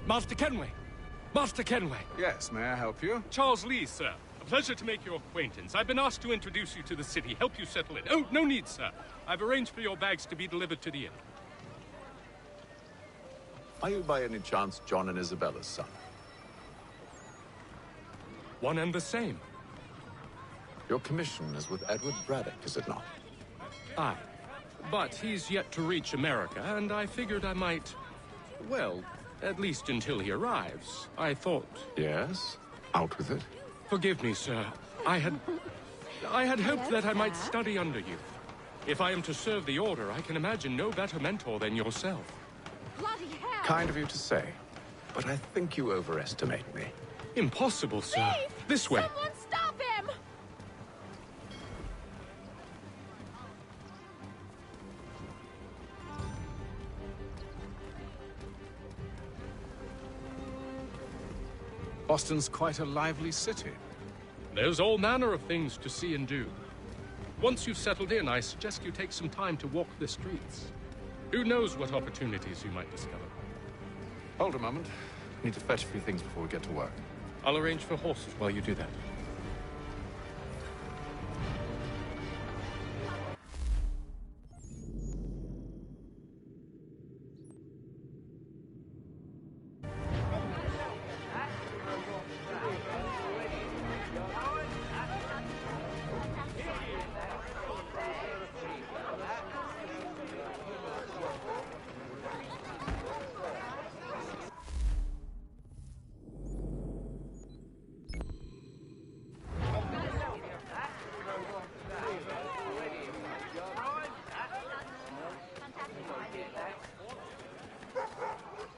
Master Kenway! Master Kenway! Yes, may I help you? Charles Lee, sir. A pleasure to make your acquaintance. I've been asked to introduce you to the city, help you settle in. Oh, no need, sir. I've arranged for your bags to be delivered to the inn. Are you by any chance John and Isabella's son? One and the same. Your commission is with Edward Braddock, is it not? Aye. But he's yet to reach America, and I figured I might... Well, at least until he arrives. I thought... Yes? Out with it. Forgive me, sir. I had hoped that I might study under you. If I am to serve the Order, I can imagine no better mentor than yourself. Bloody hell! Kind of you to say, but I think you overestimate me. Impossible, sir. Thief! This way. Someone stop him! Boston's quite a lively city. There's all manner of things to see and do. Once you've settled in, I suggest you take some time to walk the streets. Who knows what opportunities you might discover. Hold a moment. Need to fetch a few things before we get to work. I'll arrange for horses while you do that.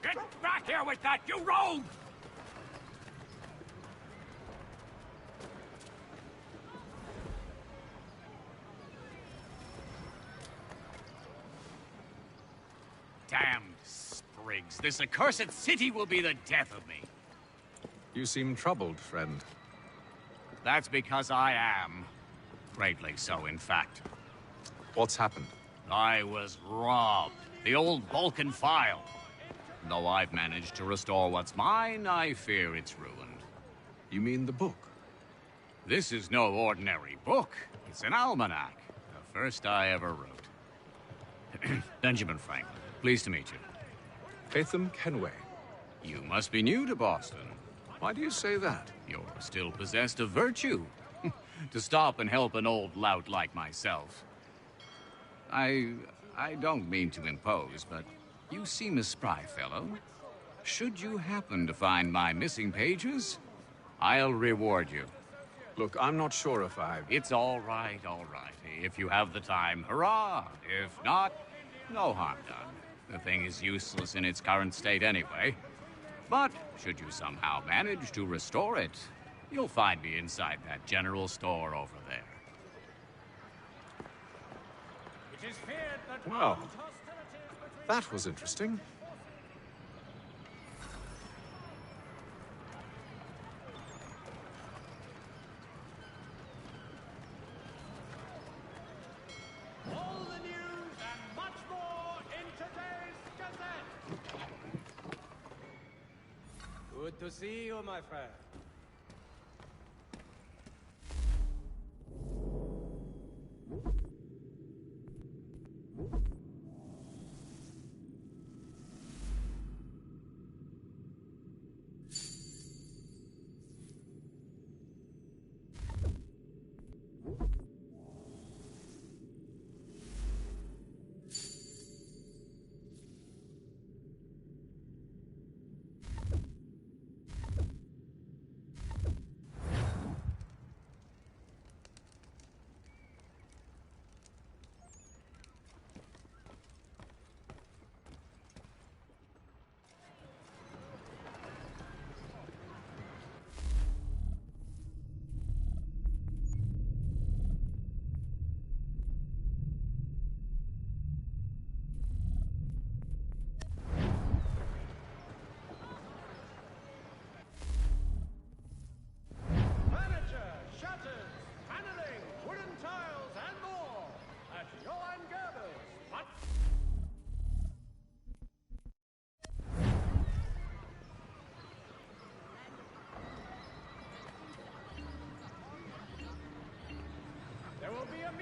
Get back here with that, you rogue! Damned sprigs. This accursed city will be the death of me. You seem troubled, friend. That's because I am. Greatly so, in fact. What's happened? I was robbed. The old Vulcan file. Though I've managed to restore what's mine, I fear it's ruined. You mean the book? This is no ordinary book. It's an almanac. The first I ever wrote. Benjamin Franklin, pleased to meet you. Haytham Kenway. You must be new to Boston. Why do you say that? You're still possessed of virtue. To stop and help an old lout like myself. I don't mean to impose, but you seem a spry fellow. Should you happen to find my missing pages, I'll reward you. Look, I'm not sure if I... It's all right, all right. If you have the time, hurrah! If not, no harm done. The thing is useless in its current state anyway. But should you somehow manage to restore it, you'll find me inside that general store over there. It is feared that Well, that was interesting. All the news and much more in today's Gazette. Good to see you, my friend.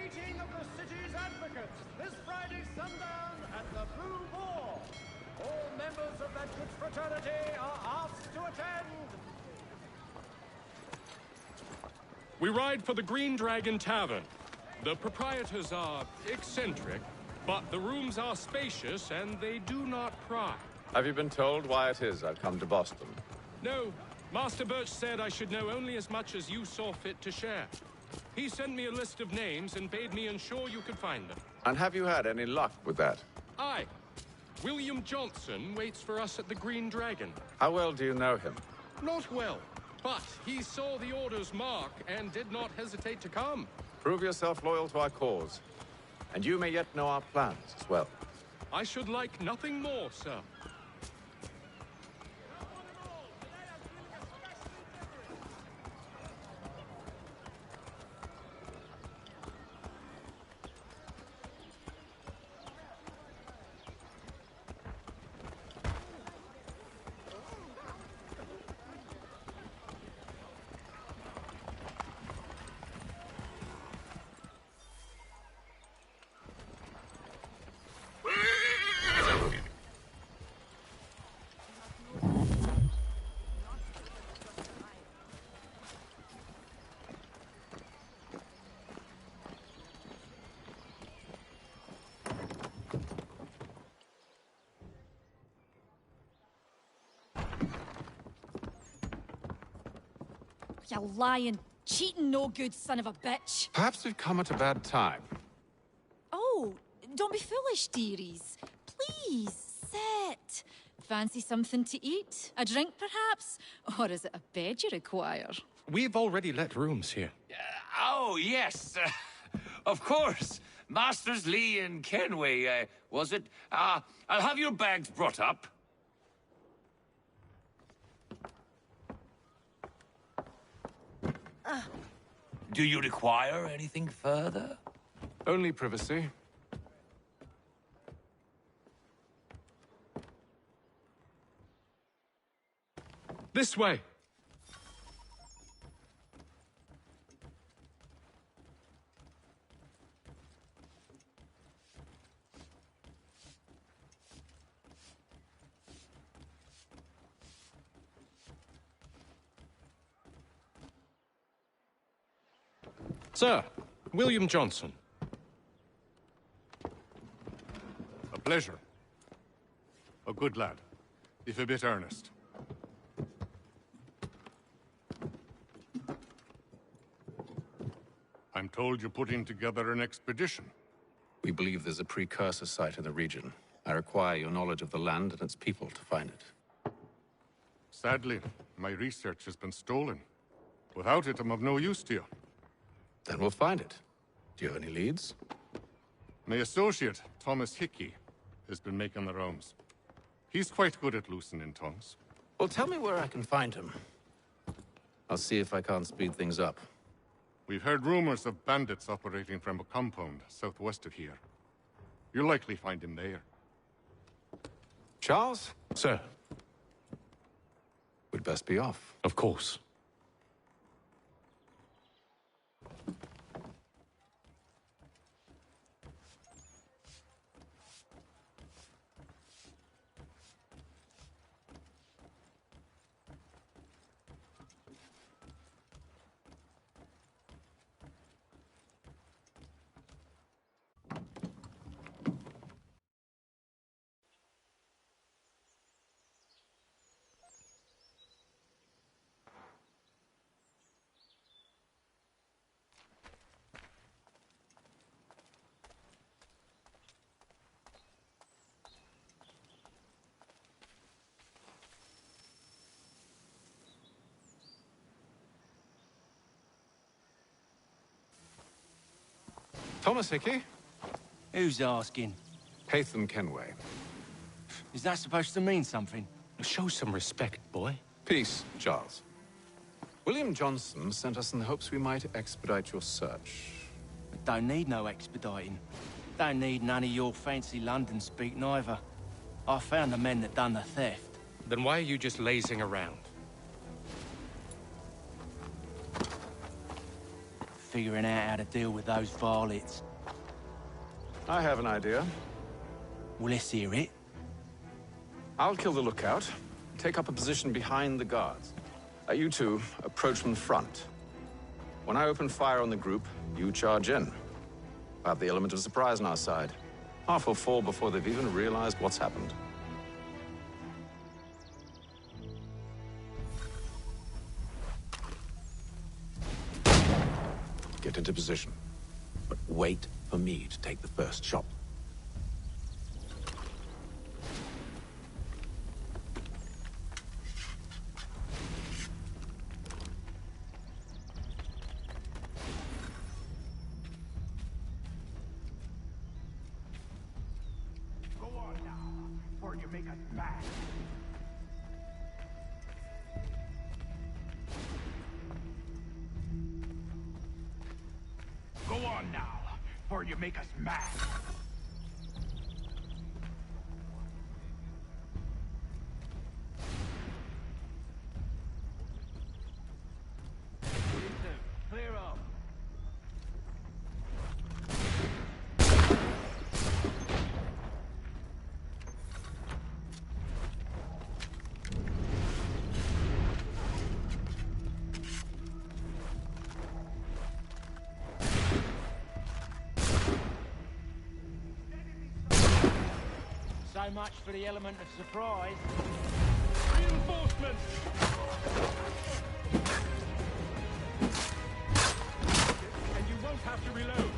meeting of the city's advocates this Friday sundown at the Blue Boar. All members of that good fraternity are asked to attend. We ride for the Green Dragon Tavern. The proprietors are eccentric, but the rooms are spacious and they do not pry. Have you been told why it is I've come to Boston? No, Master Birch said I should know only as much as you saw fit to share. He sent me a list of names and bade me ensure you could find them. And have you had any luck with that? Aye. William Johnson waits for us at the Green Dragon. How well do you know him? Not well, but he saw the order's mark and did not hesitate to come. Prove yourself loyal to our cause. And you may yet know our plans as well. I should like nothing more, sir. You lying, cheating, no good son of a bitch. Perhaps we've come at a bad time. Oh, don't be foolish, dearies. Please, sit. Fancy something to eat? A drink, perhaps? Or is it a bed you require? We've already let rooms here. Oh, yes. Of course. Masters Lee and Kenway, was it? I'll have your bags brought up. Do you require anything further? Only privacy. This way. Sir, William Johnson. A pleasure. A good lad, if a bit earnest. I'm told you're putting together an expedition. We believe there's a precursor site in the region. I require your knowledge of the land and its people to find it. Sadly, my research has been stolen. Without it, I'm of no use to you. Then we'll find it. Do you have any leads? My associate, Thomas Hickey, has been making the rounds. He's quite good at loosening tongues. Well, tell me where I can find him. I'll see if I can't speed things up. We've heard rumors of bandits operating from a compound southwest of here. You'll likely find him there. Charles? Sir, We'd best be off. of course. Thomas Hickey? Who's asking? Haytham Kenway. Is that supposed to mean something? Show some respect, boy. Peace, Charles. William Johnson sent us in the hopes we might expedite your search. Don't need no expediting. Don't need none of your fancy London speak neither. I found the men that done the theft. Then why are you just lazing around? figuring out how to deal with those varlets. I have an idea. Well, let's hear it. I'll kill the lookout, take up a position behind the guards. You two approach from the front. When I open fire on the group, you charge in. I have the element of surprise on our side. Half will fall before they've even realized what's happened. Get into position, but wait for me to take the first shot. Go on now, before you make us mad. Go on now, before you make us mad. Clear up. So much for the element of surprise. Reinforcements! And you won't have to reload.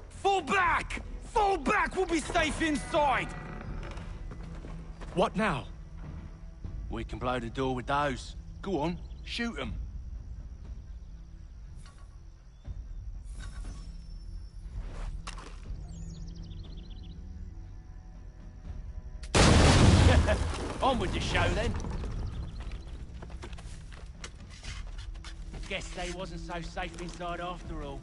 Fall back! Fall back! We'll be safe inside! What now? We can blow the door with those. Go on, shoot them. On with the show, then. Guess they wasn't so safe inside after all.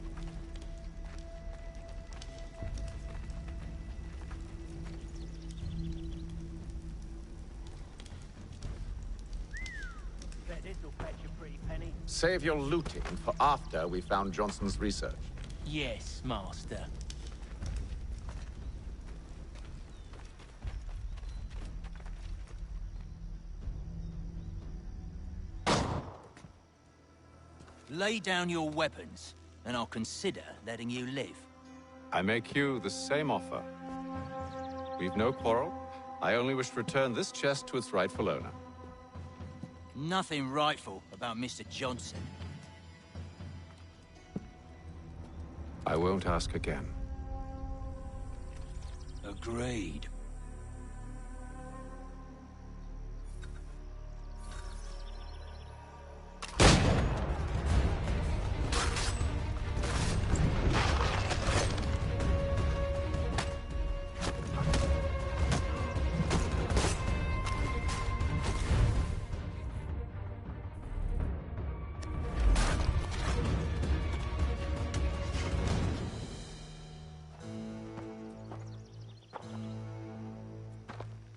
Bet this'll fetch a pretty penny. Save your looting for after we found Johnson's research. Yes, master. Lay down your weapons, and I'll consider letting you live. I make you the same offer. We've no quarrel. I only wish to return this chest to its rightful owner. Nothing rightful about Mr. Johnson. I won't ask again. Agreed.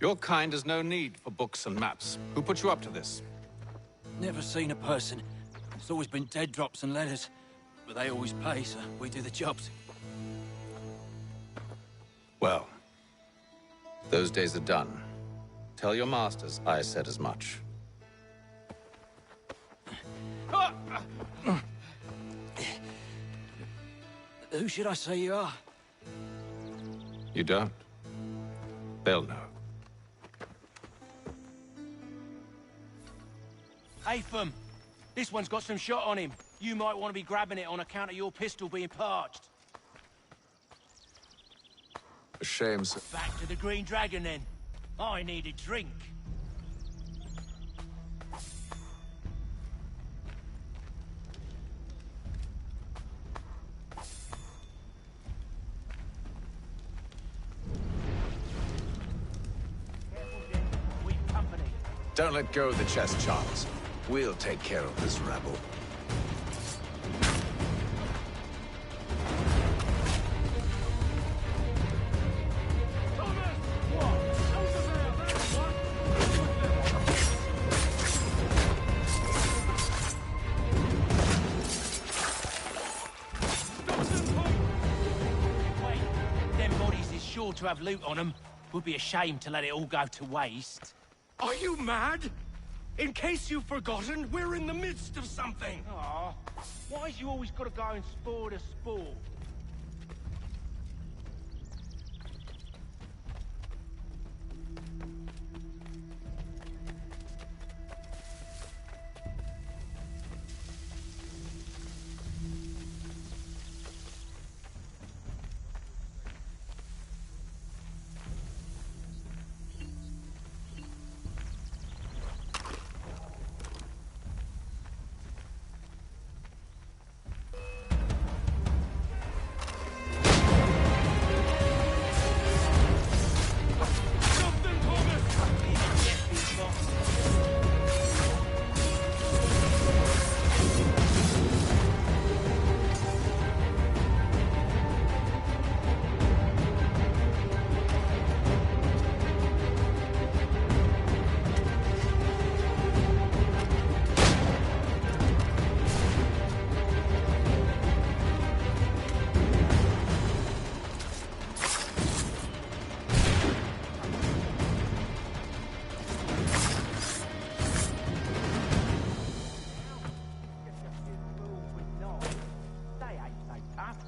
Your kind has no need for books and maps. Who put you up to this? Never seen a person. It's always been dead drops and letters. But they always pay, so we do the jobs. Well, those days are done. Tell your masters I said as much. Who should I say you are? You don't? They'll know. Atham, this one's got some shot on him. You might want to be grabbing it on account of your pistol being parched. A shame, sir. Back to the Green Dragon, then. I need a drink. Don't let go of the chest, Charles. We'll take care of this rabble. Wait, them bodies is sure to have loot on them. Would be a shame to let it all go to waste. Are you mad? In case you've forgotten, we're in the midst of something. Aw, why's you always gotta go and spoil the sport?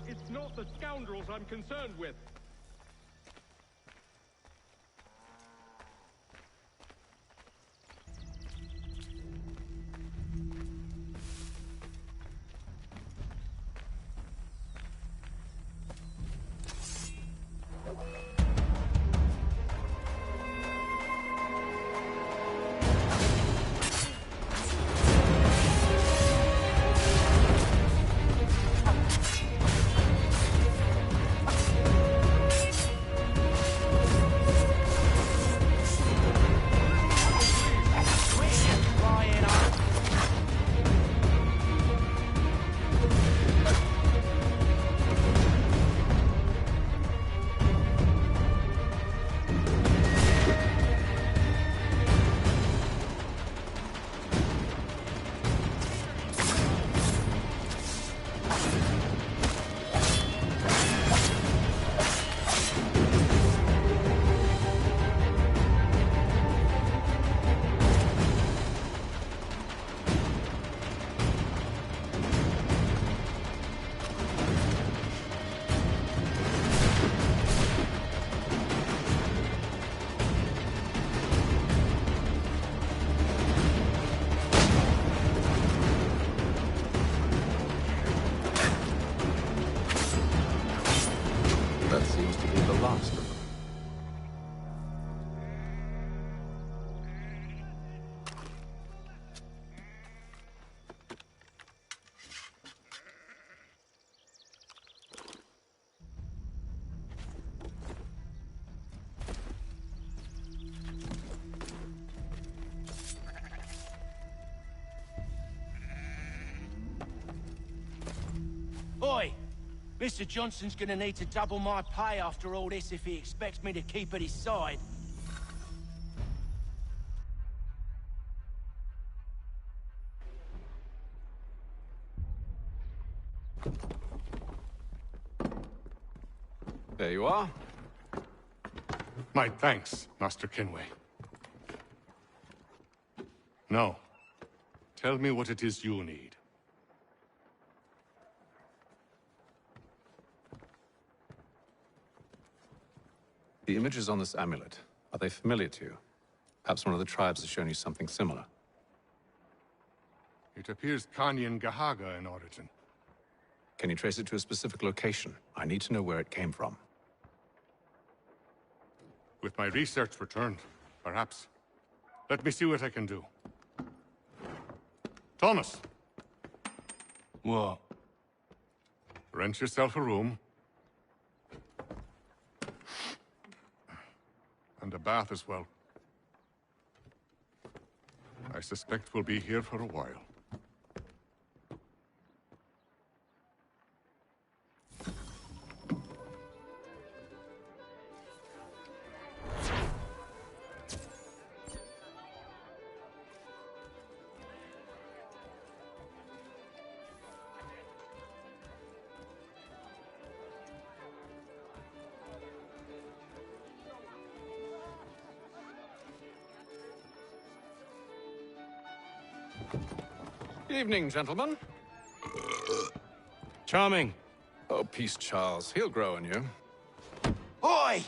It's not the scoundrels I'm concerned with. That seems to be the last of them. Oi! Mr. Johnson's gonna need to double my pay after all this if he expects me to keep at his side. There you are. My thanks, Master Kenway. Now, tell me what it is you need. The images on this amulet, are they familiar to you? Perhaps one of the tribes has shown you something similar. It appears Kanyan Gahaga in origin. Can you trace it to a specific location? I need to know where it came from. With my research returned, perhaps. Let me see what I can do. Thomas! What? Rent yourself a room. And a bath as well. I suspect we'll be here for a while. Evening, gentlemen. Charming. Oh, peace, Charles. He'll grow on you. Oi!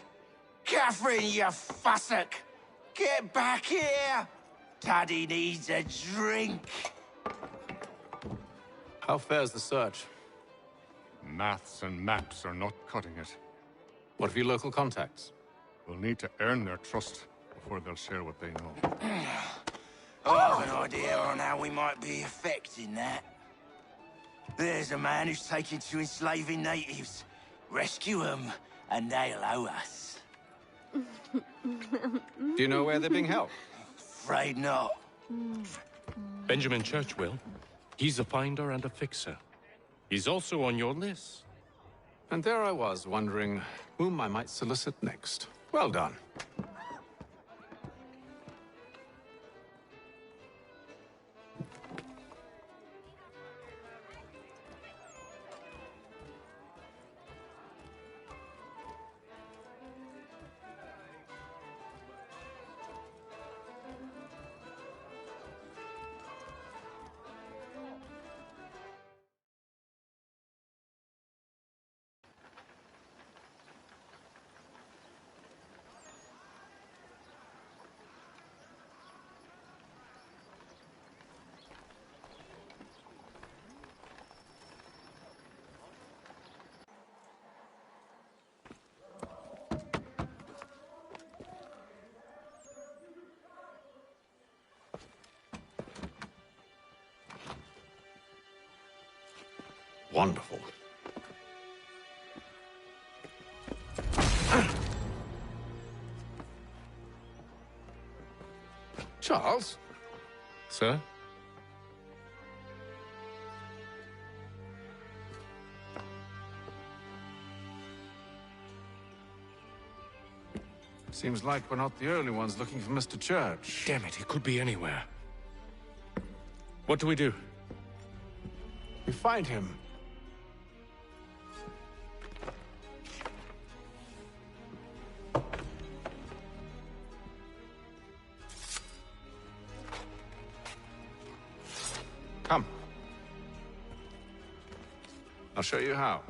Catherine, you fussock! Get back here! Taddy needs a drink. How fares the search? Maths and maps are not cutting it. What of your local contacts? We'll need to earn their trust before they'll share what they know. I have an idea on how we might be affecting that. There's a man who's taken to enslaving natives. Rescue them, and they'll owe us. Do you know where they're being held? Afraid not. Benjamin Church will. He's a finder and a fixer. He's also on your list. And there I was, wondering whom I might solicit next. Well done. Wonderful. Charles? Sir? Seems like we're not the only ones looking for Mr. Church. Damn it, he could be anywhere. What do we do? We find him. Come. I'll show you how.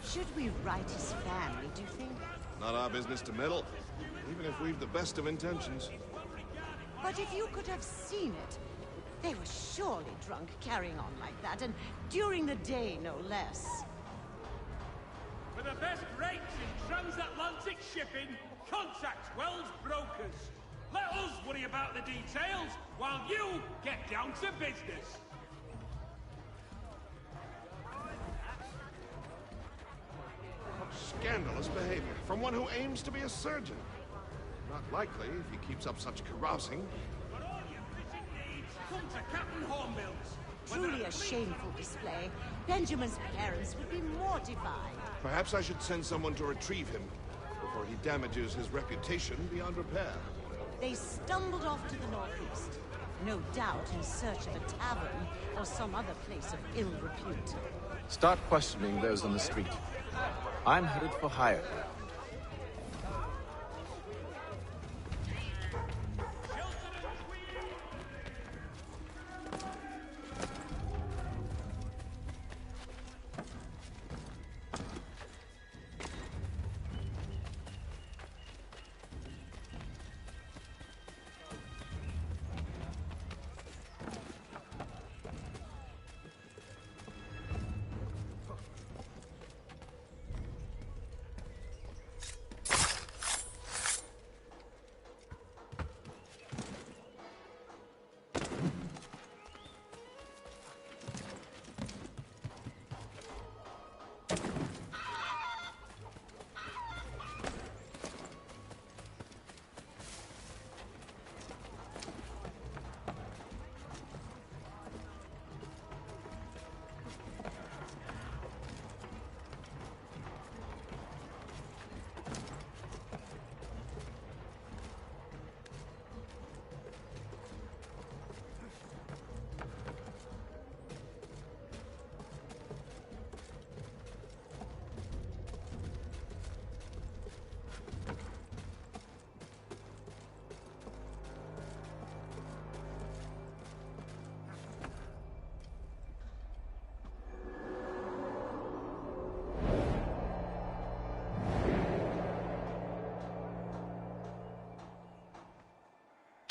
Should we write his family, do you think? Not our business to meddle, even if we've the best of intentions. But if you could have seen it, they were surely drunk carrying on like that, and during the day, no less. For the best rates in transatlantic shipping, contact Wells Brokers. Let us worry about the details while you get down to business. Scandalous behavior from one who aims to be a surgeon. Not likely if he keeps up such carousing. For all your fishing needs, come to Captain Hornbill's. Truly a shameful display. Benjamin's parents would be mortified. Perhaps I should send someone to retrieve him before he damages his reputation beyond repair. They stumbled off to the northeast, no doubt in search of a tavern or some other place of ill repute. Start questioning those on the street. I'm headed for hire.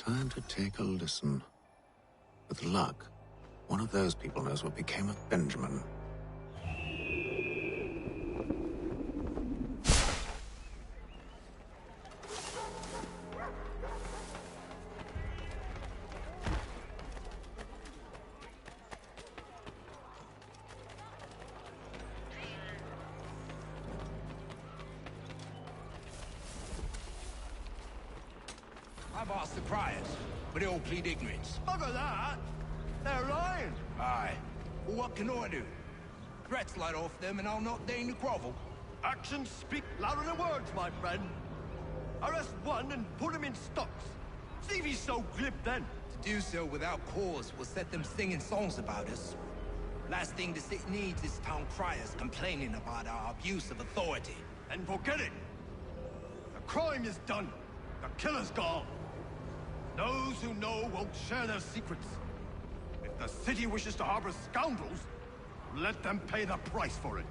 Time to take a listen. With luck, one of those people knows what became of Benjamin. I've asked the criers, but they all plead ignorance. Bugger that! They're lying! Aye. Well, what can I do? Threats light off them and I'll not deign to grovel. Actions speak louder than words, my friend. Arrest one and put him in stocks. See if he's so glib then. To do so without cause will set them singing songs about us. Last thing the city needs is town criers complaining about our abuse of authority. And forget it. The crime is done. The killer's gone. Those who know won't share their secrets. If the city wishes to harbor scoundrels, let them pay the price for it.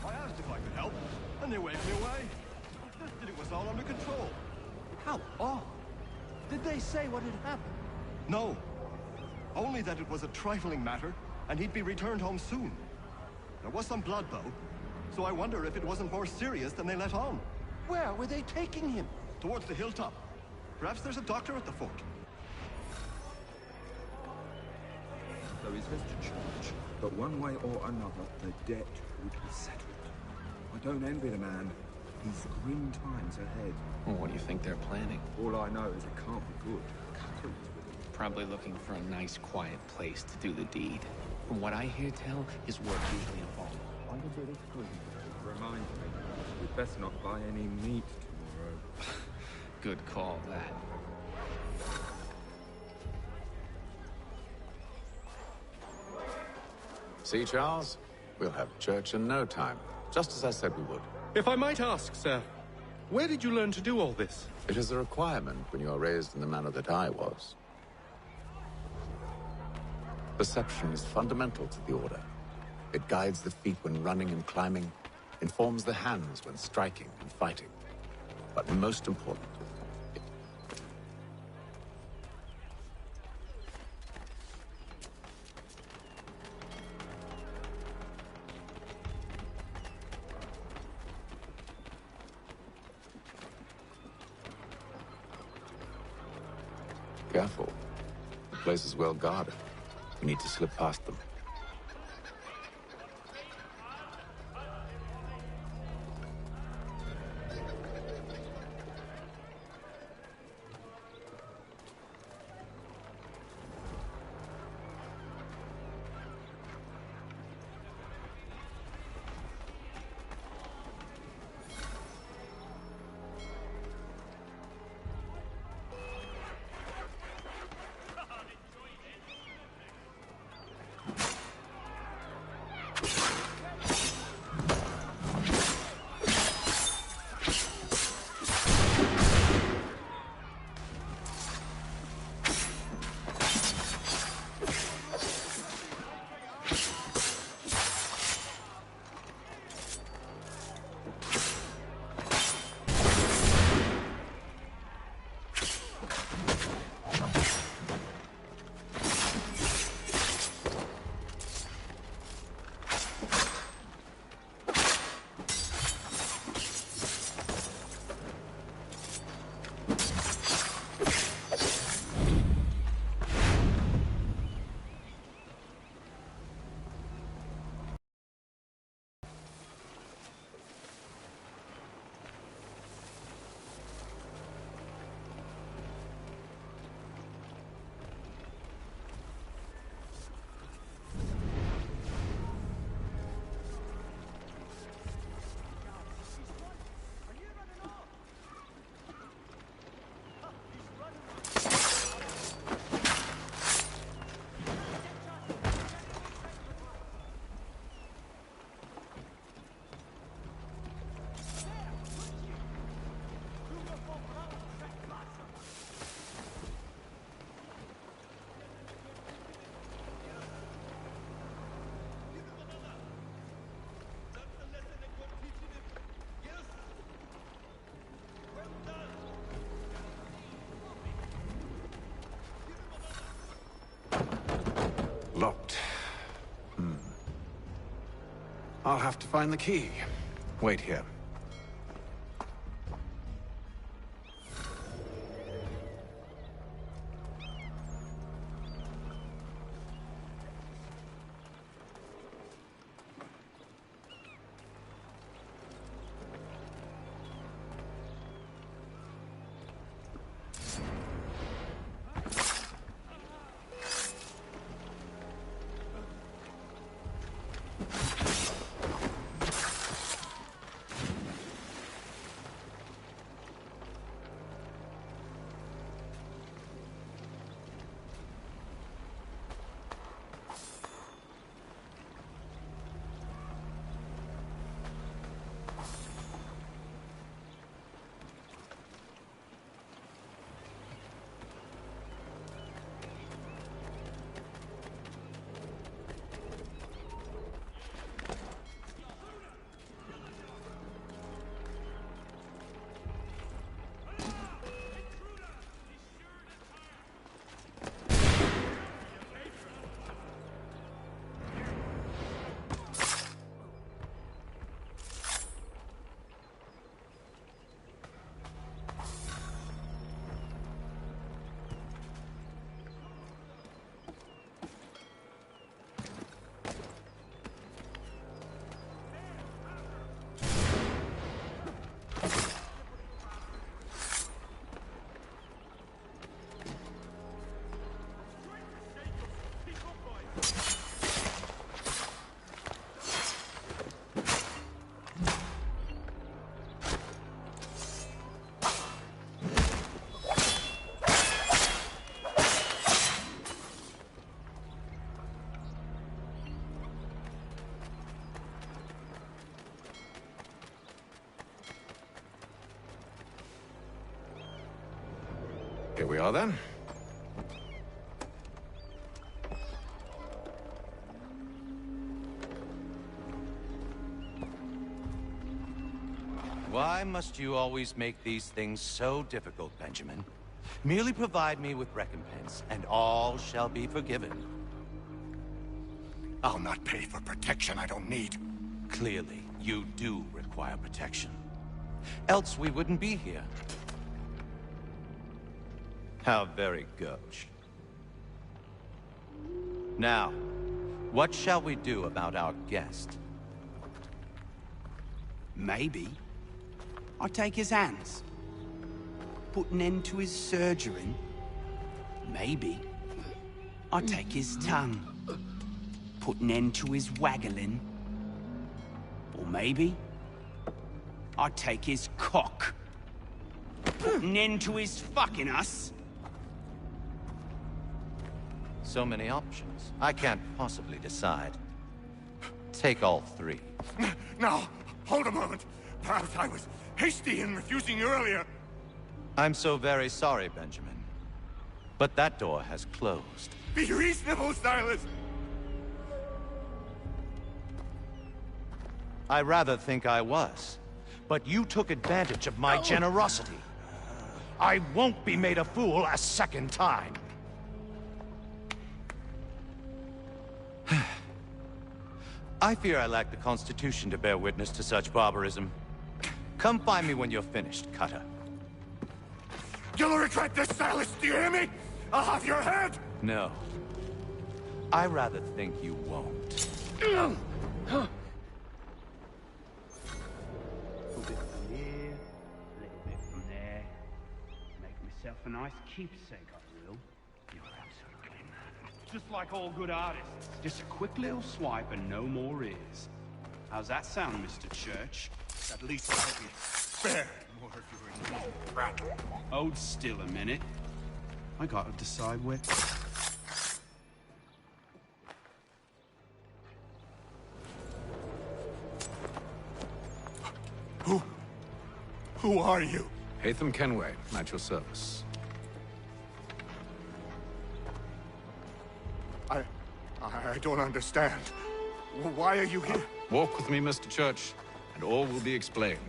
I asked if I could help, and they waved me away. Insisted it was all under control. How odd. Did they say what had happened? No. Only that it was a trifling matter, and he'd be returned home soon. There was some blood, though, so I wonder if it wasn't more serious than they let on. Where were they taking him? Towards the hilltop. Perhaps there's a doctor at the fort. There is less to charge, but one way or another, the debt would be settled. I don't envy the man. He's grim times ahead. Well, what do you think they're planning? All I know is it can't be good. Probably looking for a nice, quiet place to do the deed. From what I hear tell, his work usually involves. Remind me, we'd best not buy any meat tomorrow. Good call, that. See, Charles? We'll have church in no time, just as I said we would. If I might ask, sir, where did you learn to do all this? It is a requirement when you are raised in the manner that I was. Perception is fundamental to the Order. It guides the feet when running and climbing, informs the hands when striking and fighting. But most important, careful. The place is well guarded. We need to slip past them. I'll have to find the key. Wait here. Here we are, then. Why must you always make these things so difficult, Benjamin? Merely provide me with recompense, and all shall be forgiven. I'll not pay for protection I don't need. Clearly, you do require protection. Else we wouldn't be here. How very gauche. Now, what shall we do about our guest? Maybe I'll take his hands. Put an end to his surgering. Maybe I'll take his tongue. Put an end to his waggling. Or maybe I'll take his cock. Put an end to his fucking us. So many options. I can't possibly decide. Take all three. Now, hold a moment. Perhaps I was hasty in refusing you earlier. I'm so very sorry, Benjamin. But that door has closed. Be reasonable, Silas! I rather think I was. But you took advantage of my generosity. I won't be made a fool a second time. I fear I lack the constitution to bear witness to such barbarism. Come find me when you're finished, Cutter. You'll regret this, Silas, do you hear me? I'll have your head! No. I rather think you won't. A little bit from here, a little bit from there. Make myself a nice keepsake, I will. You're absolutely mad. Just like all good artists. Just a quick little swipe and no more is. How's that sound, Mr. Church? At least I'll be spared more of your inane prattle. Hold still a minute. I gotta decide where... Who are you? Hatham Kenway, at your service. I don't understand. Why are you here? Walk with me, Mr. Church, and all will be explained.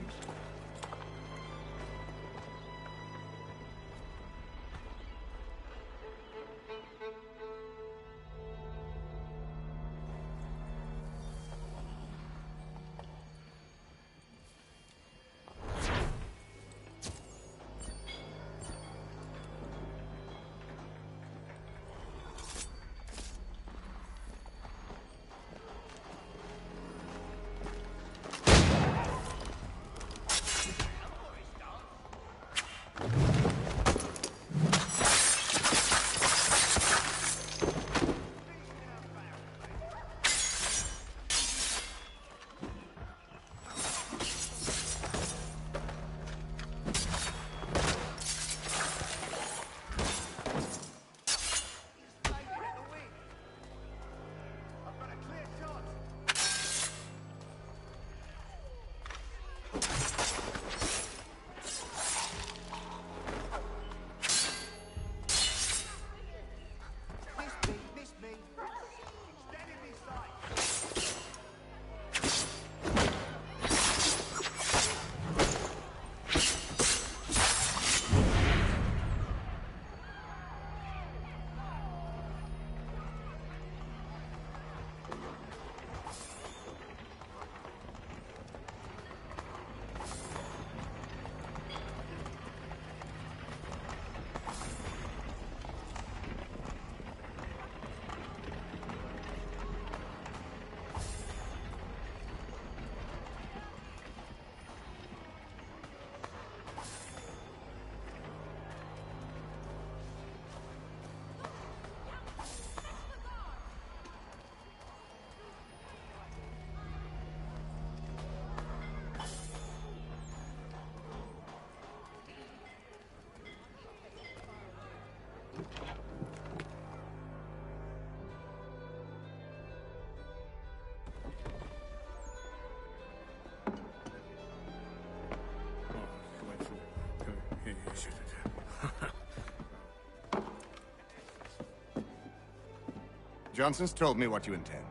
Johnson's told me what you intend.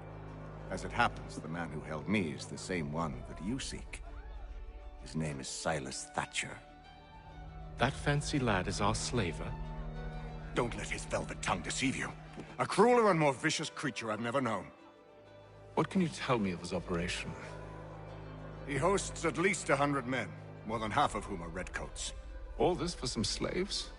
As it happens, the man who held me is the same one that you seek. His name is Silas Thatcher. That fancy lad is our slaver? Don't let his velvet tongue deceive you. A crueler and more vicious creature I've never known. What can you tell me of his operation? He hosts at least 100 men, more than half of whom are redcoats. All this for some slaves?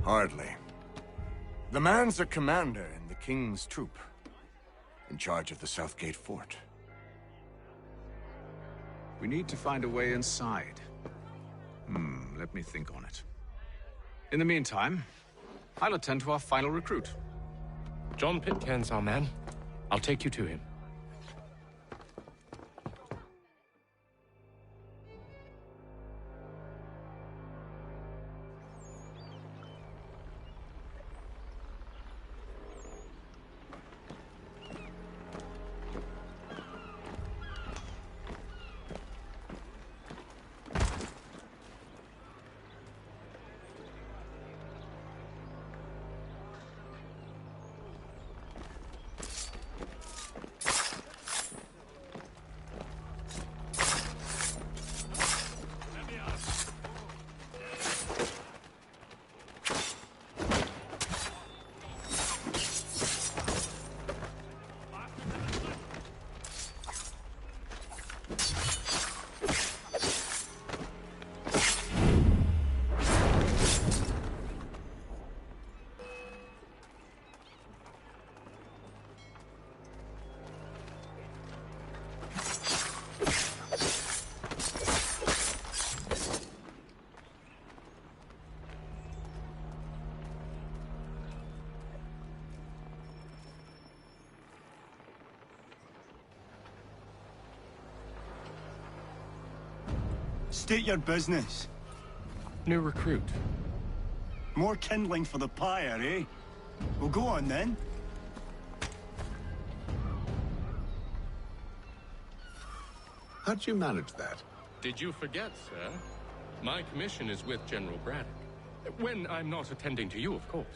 Hardly. The man's a commander in the King's troop, in charge of the Southgate Fort. We need to find a way inside. Let me think on it. In the meantime, I'll attend to our final recruit. John Pitcairn's our man. I'll take you to him. State your business. New recruit. More kindling for the pyre, eh? Well, go on then. How'd you manage that? Did you forget, sir? My commission is with General Braddock. When I'm not attending to you, of course.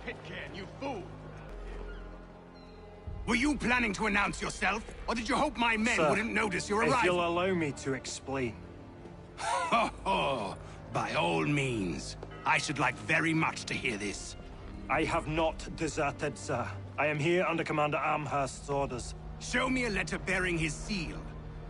Pitcairn, you fool! Were you planning to announce yourself, or did you hope my men Sir, wouldn't notice your if arrival? you'll allow me to explain. Ho ho! By all means. I should like very much to hear this. I have not deserted, sir. I am here under Commander Amherst's orders. Show me a letter bearing his seal,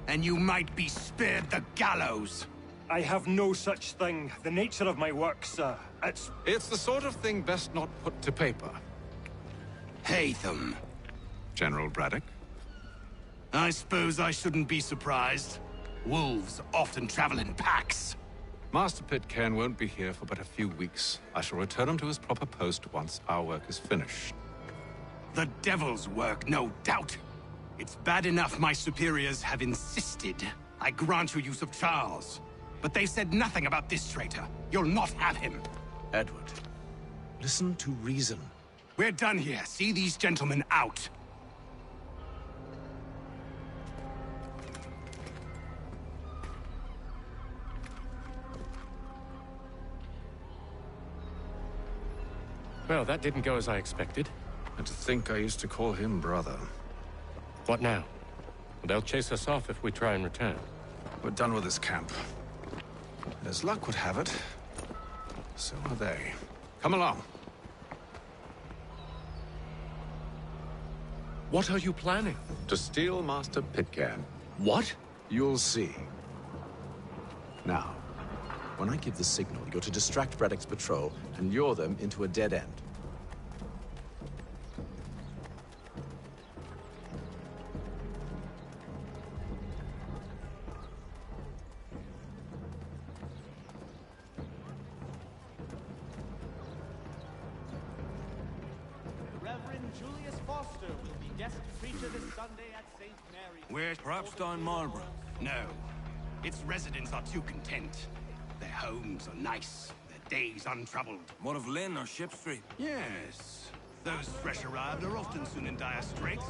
and you might be spared the gallows. I have no such thing. The nature of my work, sir, It's the sort of thing best not put to paper. Haytham. General Braddock? I suppose I shouldn't be surprised. Wolves often travel in packs. Master Pitcairn won't be here for but a few weeks. I shall return him to his proper post once our work is finished. The devil's work, no doubt. It's bad enough my superiors have insisted I grant you use of Charles. But they said nothing about this traitor. You'll not have him. Edward, listen to reason. We're done here. See these gentlemen out. Well, that didn't go as I expected. And to think I used to call him brother. What now? They'll chase us off if we try and return. We're done with this camp. As luck would have it, so are they. Come along. What are you planning? To steal Master Pitcairn. What? You'll see. Now, when I give the signal, you're to distract Braddock's patrol and lure them into a dead end. Perhaps down Marlborough. No. Its residents are too content. Their homes are nice, their days untroubled. More of Lynn or Ship Street? Yes. Those fresh arrived are often soon in dire straits.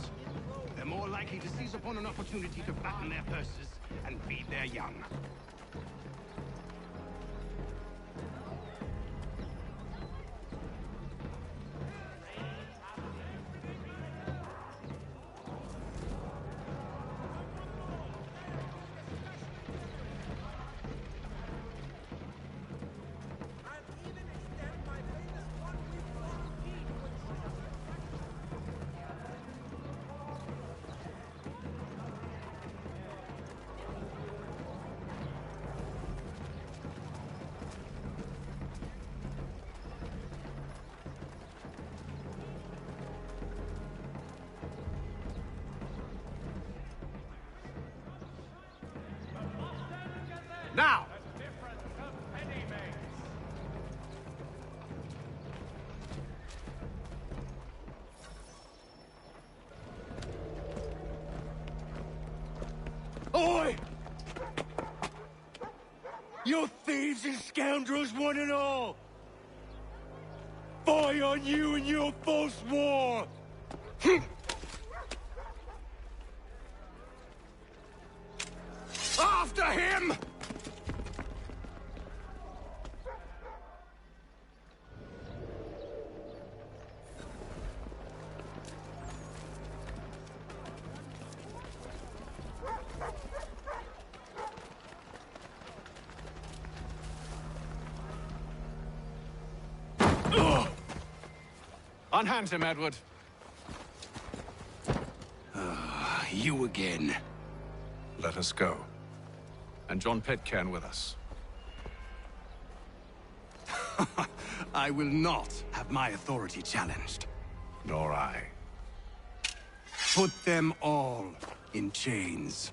They're more likely to seize upon an opportunity to fatten their purses and feed their young. Now! Oi! You thieves and scoundrels, one and all! Fie on you and your false war! After him! Unhand him, Edward. You again. Let us go. And John Pitcairn with us. I will not have my authority challenged. Nor I. Put them all in chains.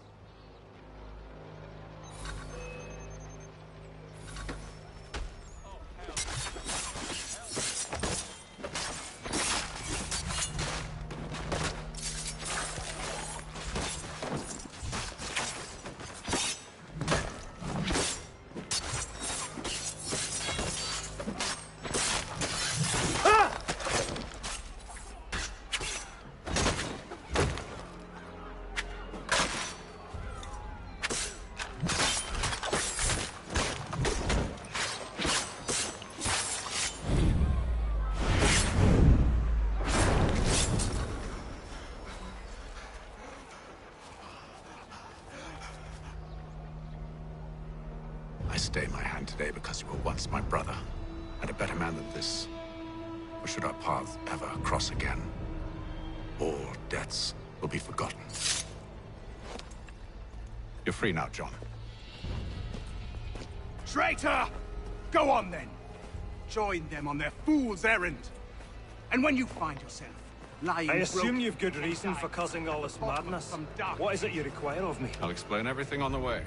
I stay my hand today because you were once my brother, and a better man than this. Or should our paths ever cross again, all debts will be forgotten. You're free now, John. Traitor! Go on then! Join them on their fool's errand! And when you find yourself lying I assume broken you've good reason for causing all this madness. What is it you require of me? I'll explain everything on the way.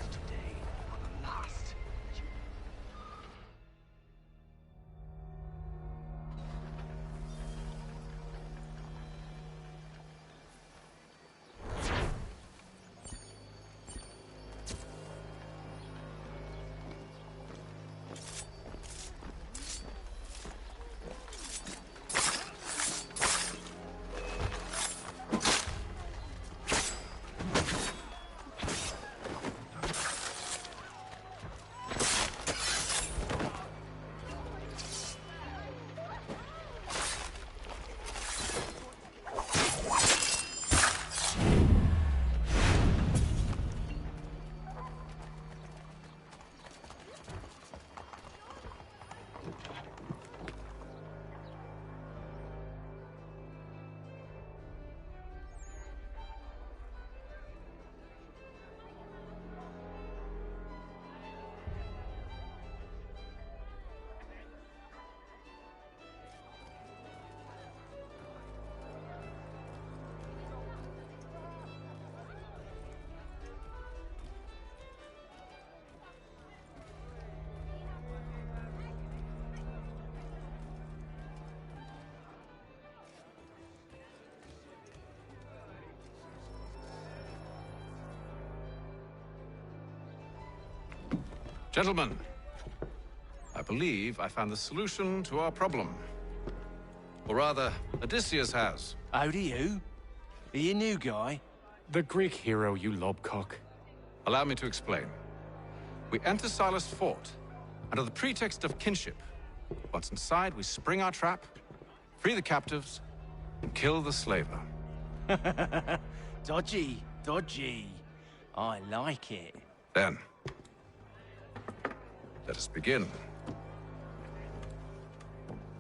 Gentlemen, I believe I found the solution to our problem. Or rather, Odysseus has. How do you? Are you a new guy? The Greek hero, you lobcock. Allow me to explain. We enter Silas' fort, under the pretext of kinship. Once inside, we spring our trap, free the captives, and kill the slaver. Dodgy, dodgy. I like it. Then, let us begin.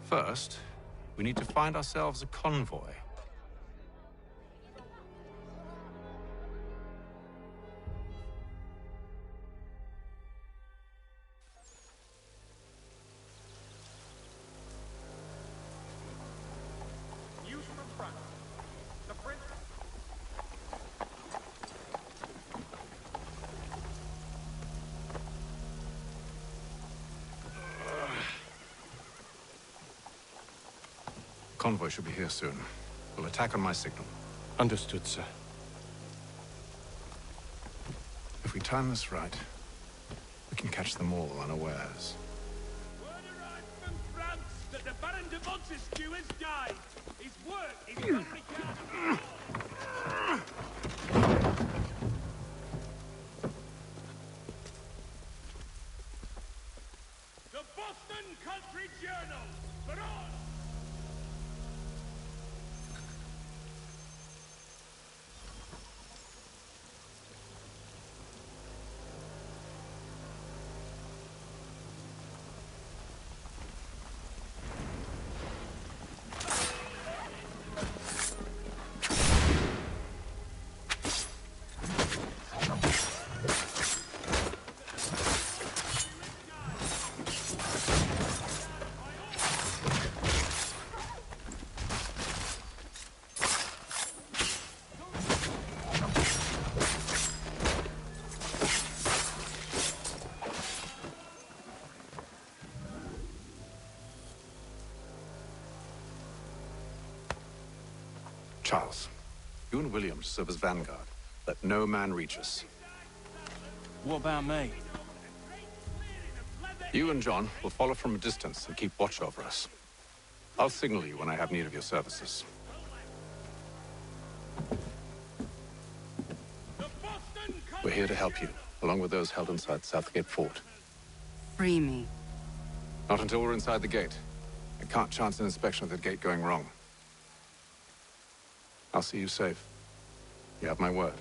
First, we need to find ourselves a convoy. News from France. The Prince... Convoy should be here soon. We'll attack on my signal. Understood, sir. If we time this right, we can catch them all unawares. Word arrived from France that the Baron de Montesquieu has died. His work is unregarded. The Boston Country Journal. For us. Charles, you and William serve as vanguard. Let no man reach us. What about me? You and John will follow from a distance and keep watch over us. I'll signal you when I have need of your services. We're here to help you, along with those held inside Southgate Fort. Free me. Not until we're inside the gate. I can't chance an inspection of the gate going wrong. I'll see you safe. You have my word.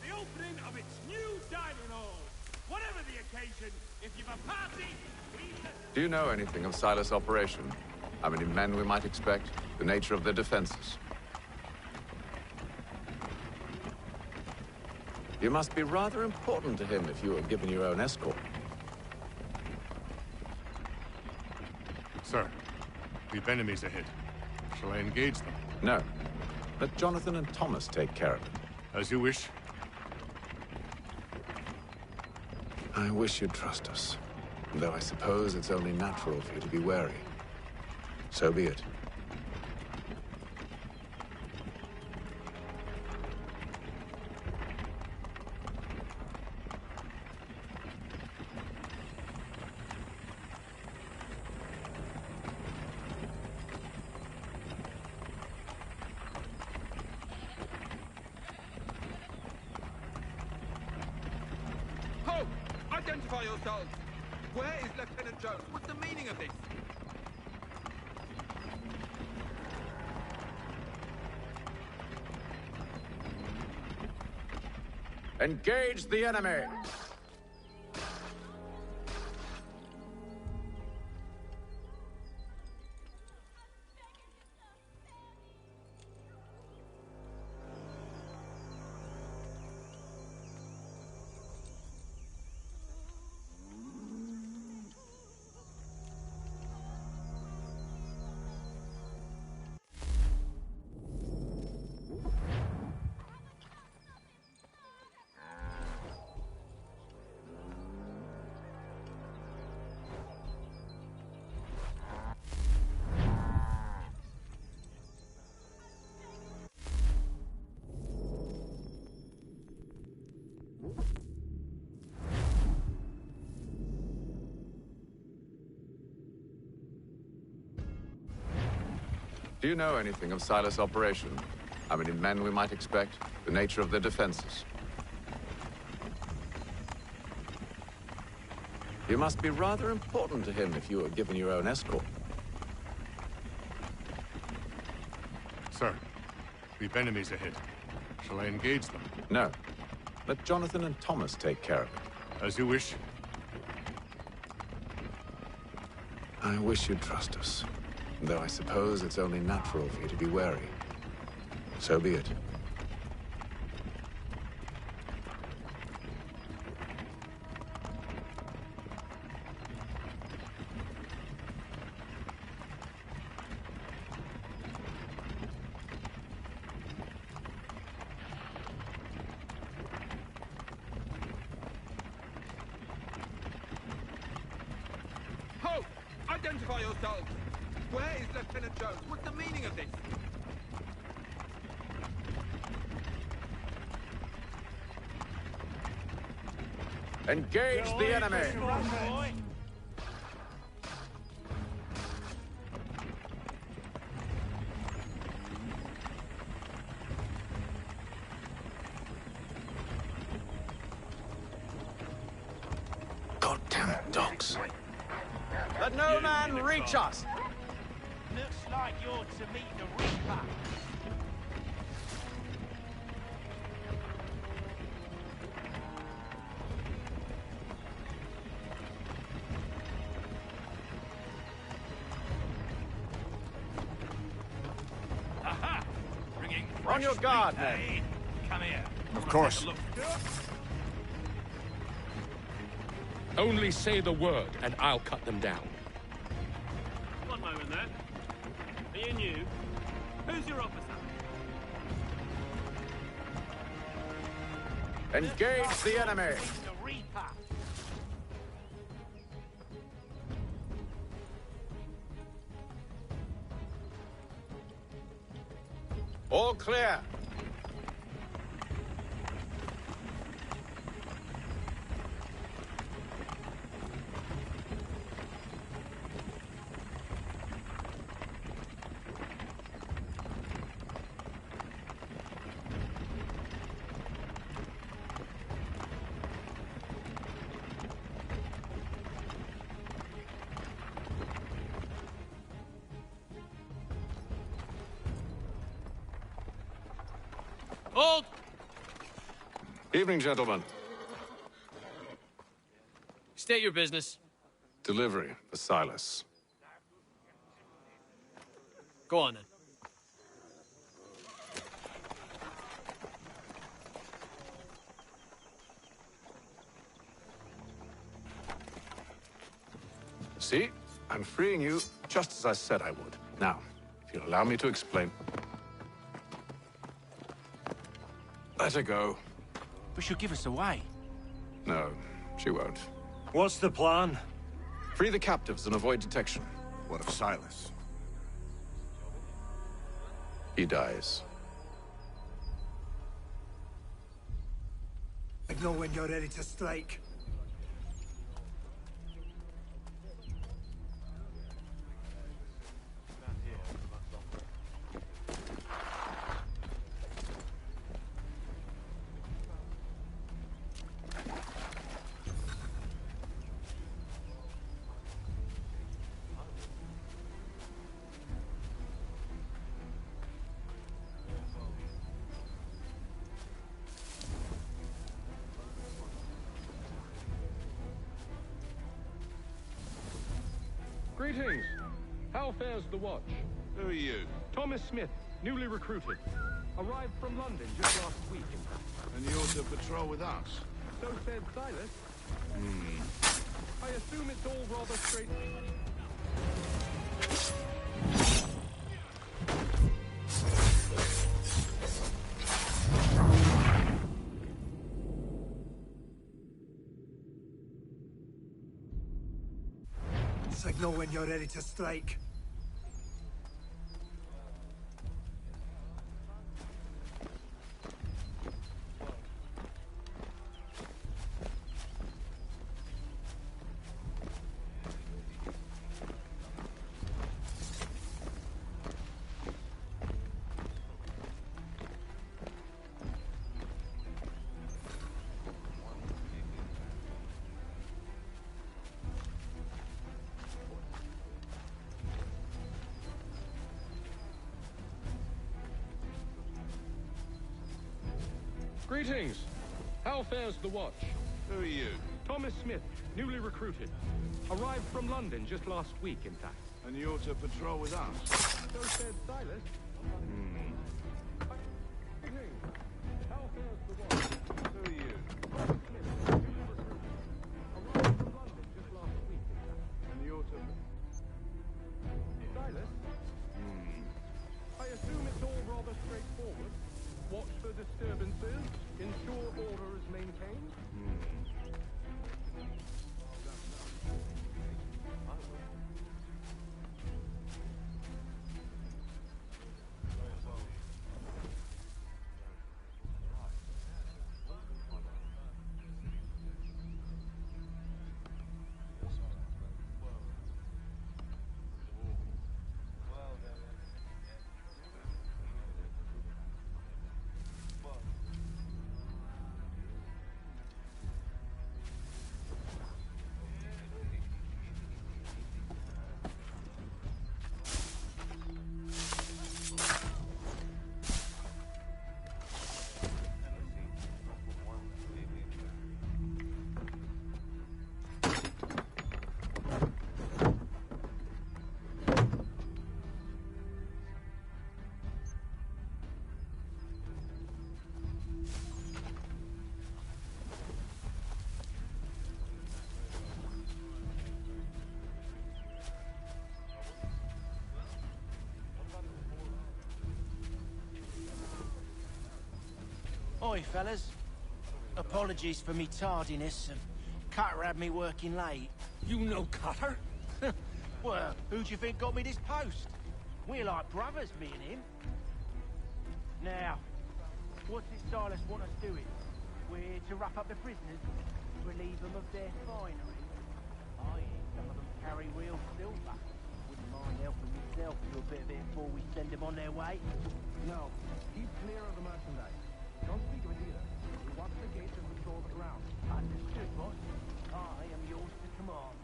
The opening of its new dining hall. Whatever the occasion, if you've a party, Do you know anything of Silas' operation? How many men we might expect? The nature of their defenses? You must be rather important to him if you were given your own escort. Sir, we've enemies ahead. Shall I engage them? No. Let Jonathan and Thomas take care of it. As you wish. I wish you'd trust us. Though I suppose it's only natural for you to be wary. So be it. Ho! Identify yourselves! Where is Lieutenant Jones? What's the meaning of this? Engage the enemy! Do you know anything of Silas' operation? How many men we might expect? The nature of their defenses? You must be rather important to him if you are given your own escort. Sir, we've enemies ahead. Shall I engage them? No. Let Jonathan and Thomas take care of it. As you wish. I wish you'd trust us. Though I suppose it's only natural for you to be wary. So be it. Halt! Identify yourselves! Where is Lieutenant Jones? What's the meaning of this? Engage the enemy! Goddamn dogs. Let no man reach us! Looks like you're to meet the Reaper. Aha! Bringing On your guard, men. then. Come here. Of course. Only say the word, and I'll cut them down. One moment then. Me and you. Who's your officer? Engage the enemy! The Reaper. All clear. Hold! Evening, gentlemen. State your business. Delivery for Silas. Go on, then. See? I'm freeing you just as I said I would. Now, if you'll allow me to explain. Let her go. But she'll give us away. No, she won't. What's the plan? Free the captives and avoid detection. What of Silas? He dies. I know when you're ready to strike. Greetings. How fares the watch? Who are you? Thomas Smith, newly recruited. Arrived from London just last week. And you're to patrol with us? So said Silas. I assume it's all rather straight. Signal when you're ready to strike. Greetings. How fares the watch? Who are you? Thomas Smith, newly recruited. Arrived from London just last week, in fact. And you're to patrol with us? So said Silas. Greetings. How fares the watch? Who are you? Thomas Smith, newly recruited. Arrived from London just last week, in fact. And you're to... Silas? I assume it's all rather straightforward. Watch for disturbances, ensure order is maintained. Oi, fellas. Apologies for me tardiness. Cutter had me working late. You know Cutter? Well, who do you think got me this post? We're like brothers, me and him. Now, what's this Silas want us doing? We're to wrap up the prisoners, relieve them of their finery. I hear some of them carry real silver. Wouldn't mind helping myself to a bit of it before we send them on their way. No, keep clear of the merchandise. Don't speak of it either. We watch the gates and patrol the ground. Understood, boss. I am yours to command.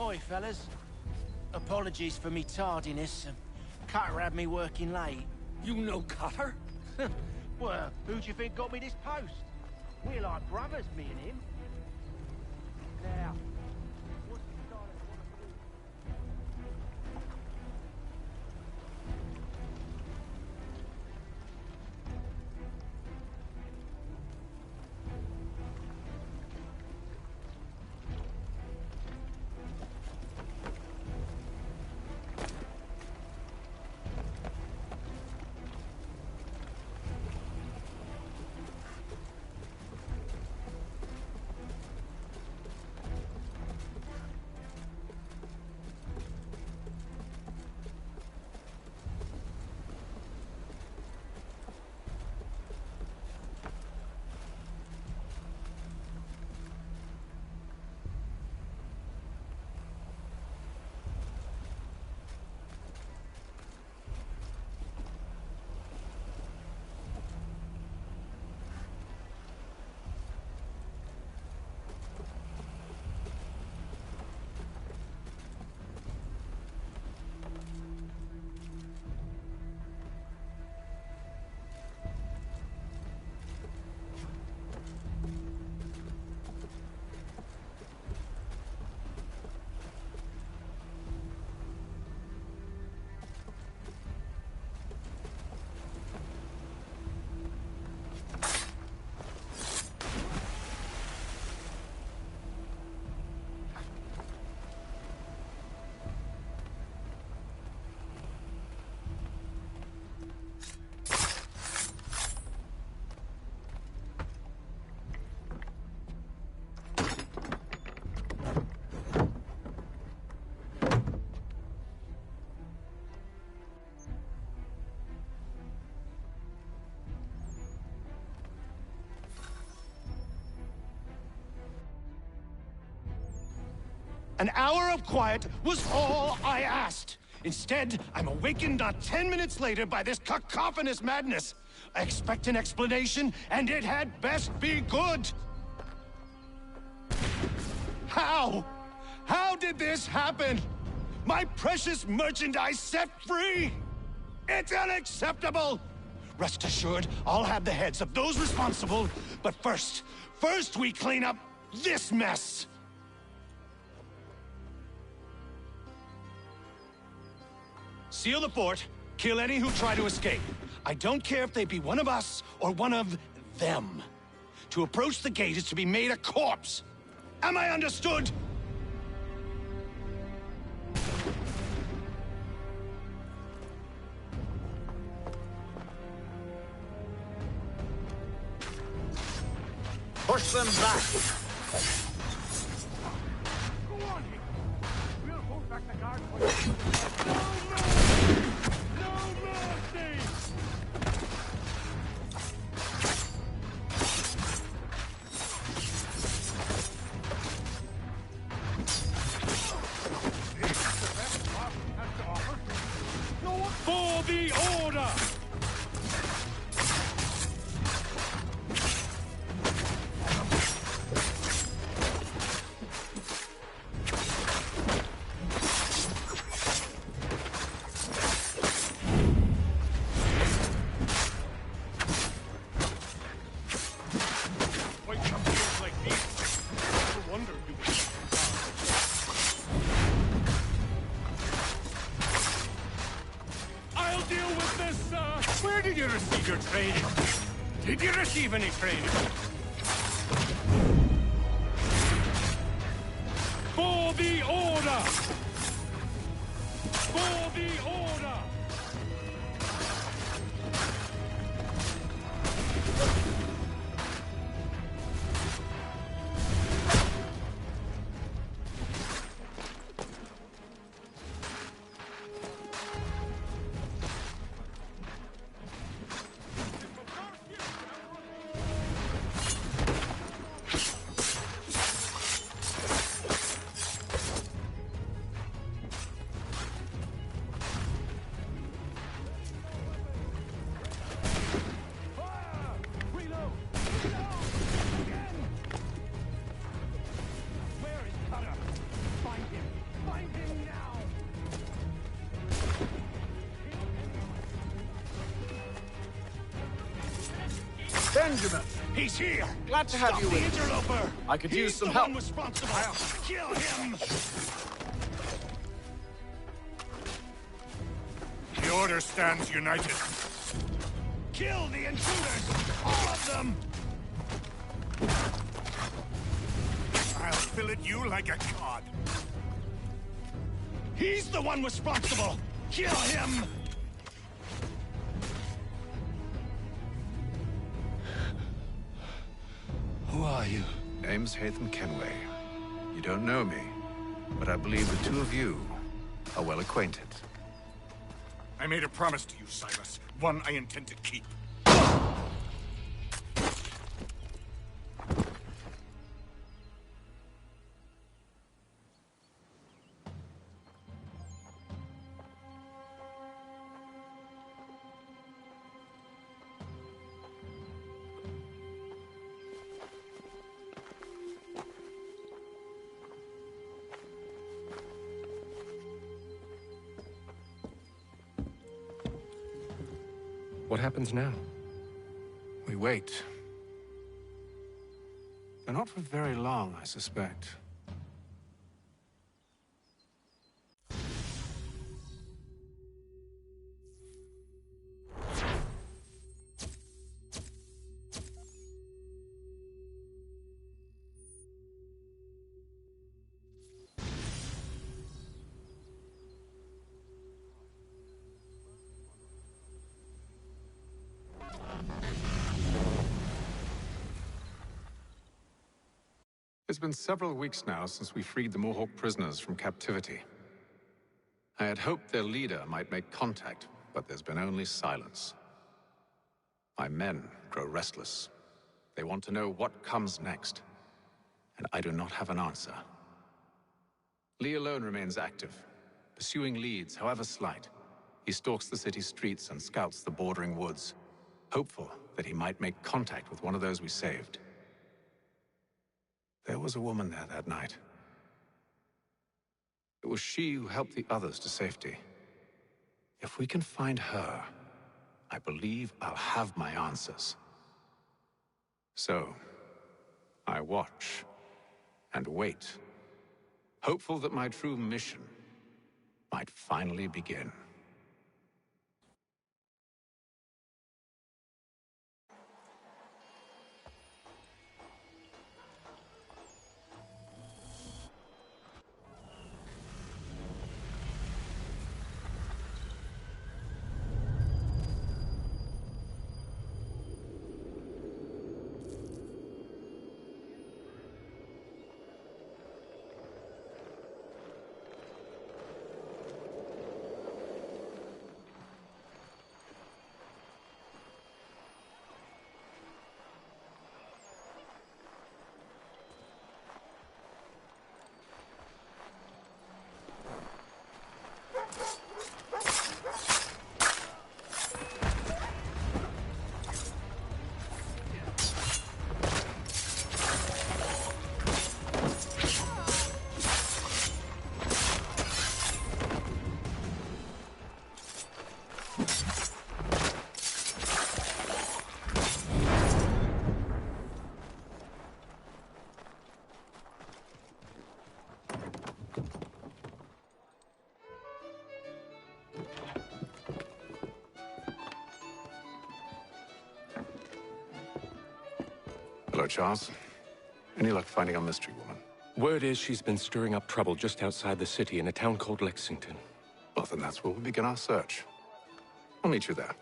Oi, fellas. Apologies for me tardiness. Cutter had me working late. You know Cutter? Well, who do you think got me this post? We're like brothers, me and him. Now, what's the Silas want us to do? An hour of quiet was all I asked. Instead, I'm awakened not 10 minutes later by this cacophonous madness. I expect an explanation, and it had best be good. How? How did this happen? My precious merchandise set free? It's unacceptable! Rest assured, I'll have the heads of those responsible, but first we clean up this mess! Seal the fort, kill any who try to escape. I don't care if they be one of us or one of them. To approach the gate is to be made a corpse. Am I understood? Push them back! Go on, Hickey. We'll hold back the guard for you. No mercy! For the order! Where did you receive your training? Did you receive any training? For the order! For the order! Benjamin! He's here! Glad to have Stop you the with me. interloper! I could use He's some the help. one responsible. I'll kill him! The Order stands united. Kill the intruders! All of them! I'll fillet you like a cod. He's the one responsible! Kill him! Who are you? Name's Hatham Kenway. You don't know me, but I believe the two of you are well acquainted. I made a promise to you, Silas. One I intend to keep. What happens now? We wait. But not for very long, I suspect. It's been several weeks now since we freed the Mohawk prisoners from captivity. I had hoped their leader might make contact, but there's been only silence. My men grow restless. They want to know what comes next, and I do not have an answer. Lee alone remains active, pursuing leads, however slight. He stalks the city streets and scouts the bordering woods, hopeful that he might make contact with one of those we saved. There was a woman there that night. It was she who helped the others to safety. If we can find her, I believe I'll have my answers. So, I watch and wait, hopeful that my true mission might finally begin. Hello, Charles. Any luck finding our mystery woman? Word is she's been stirring up trouble just outside the city in a town called Lexington. Well, then that's where we'll begin our search. I'll meet you there.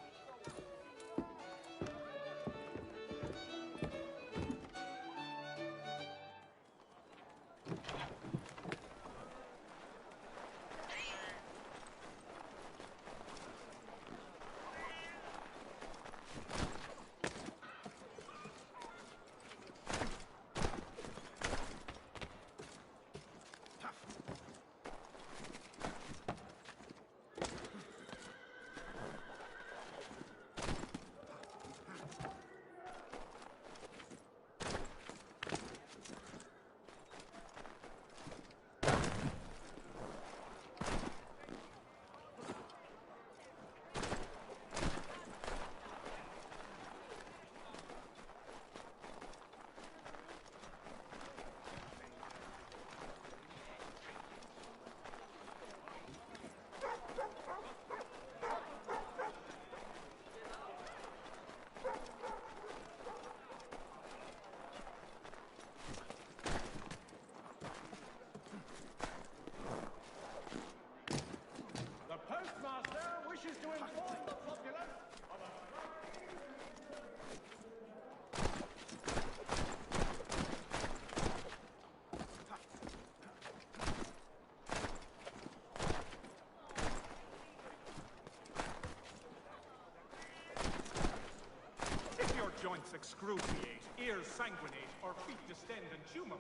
Joints excruciate, ears sanguinate, or feet distend and tumor.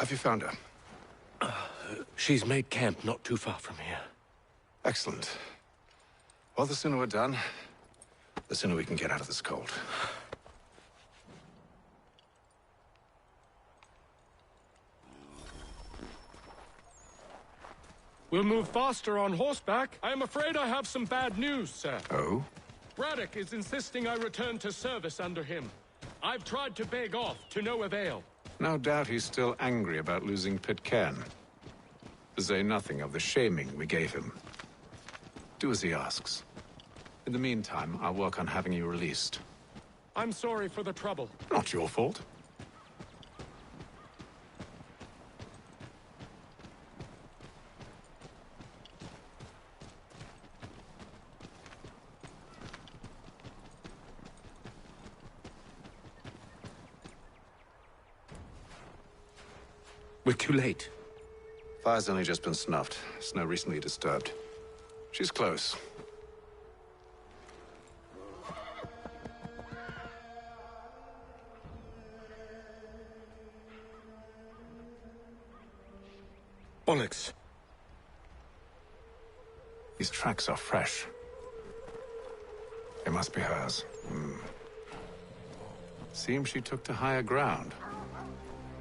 Have you found her? She's made camp not too far from here. Excellent. Well, the sooner we're done, the sooner we can get out of this cold. We'll move faster on horseback. I am afraid I have some bad news, sir. Oh? Braddock is insisting I return to service under him. I've tried to beg off, to no avail. No doubt he's still angry about losing Pitcairn. To say nothing of the shaming we gave him. Do as he asks. In the meantime, I'll work on having you released. I'm sorry for the trouble. Not your fault. We're too late. Fire's only just been snuffed. Snow recently disturbed. She's close. Bollocks. These tracks are fresh. They must be hers. Seems she took to higher ground.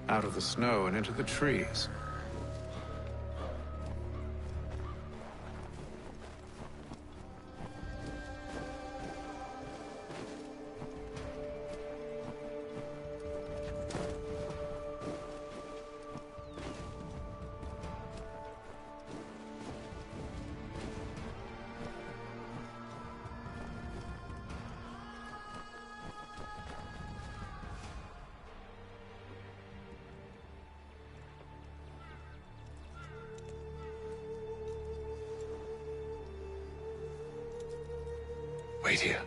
Out of the snow and into the trees. Wait here.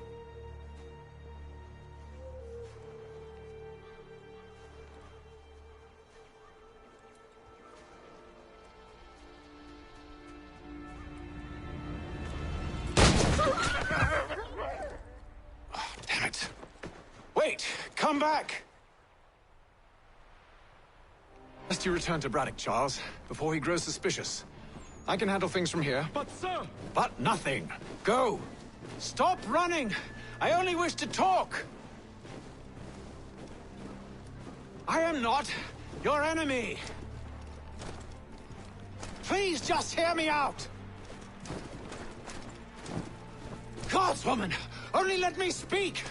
Oh, damn it. Wait! Come back! Lest you return to Braddock, Charles, before he grows suspicious. I can handle things from here. But, sir! But nothing. Go! Stop running! I only wish to talk! I am not your enemy! Please just hear me out! Gods, woman! Only let me speak!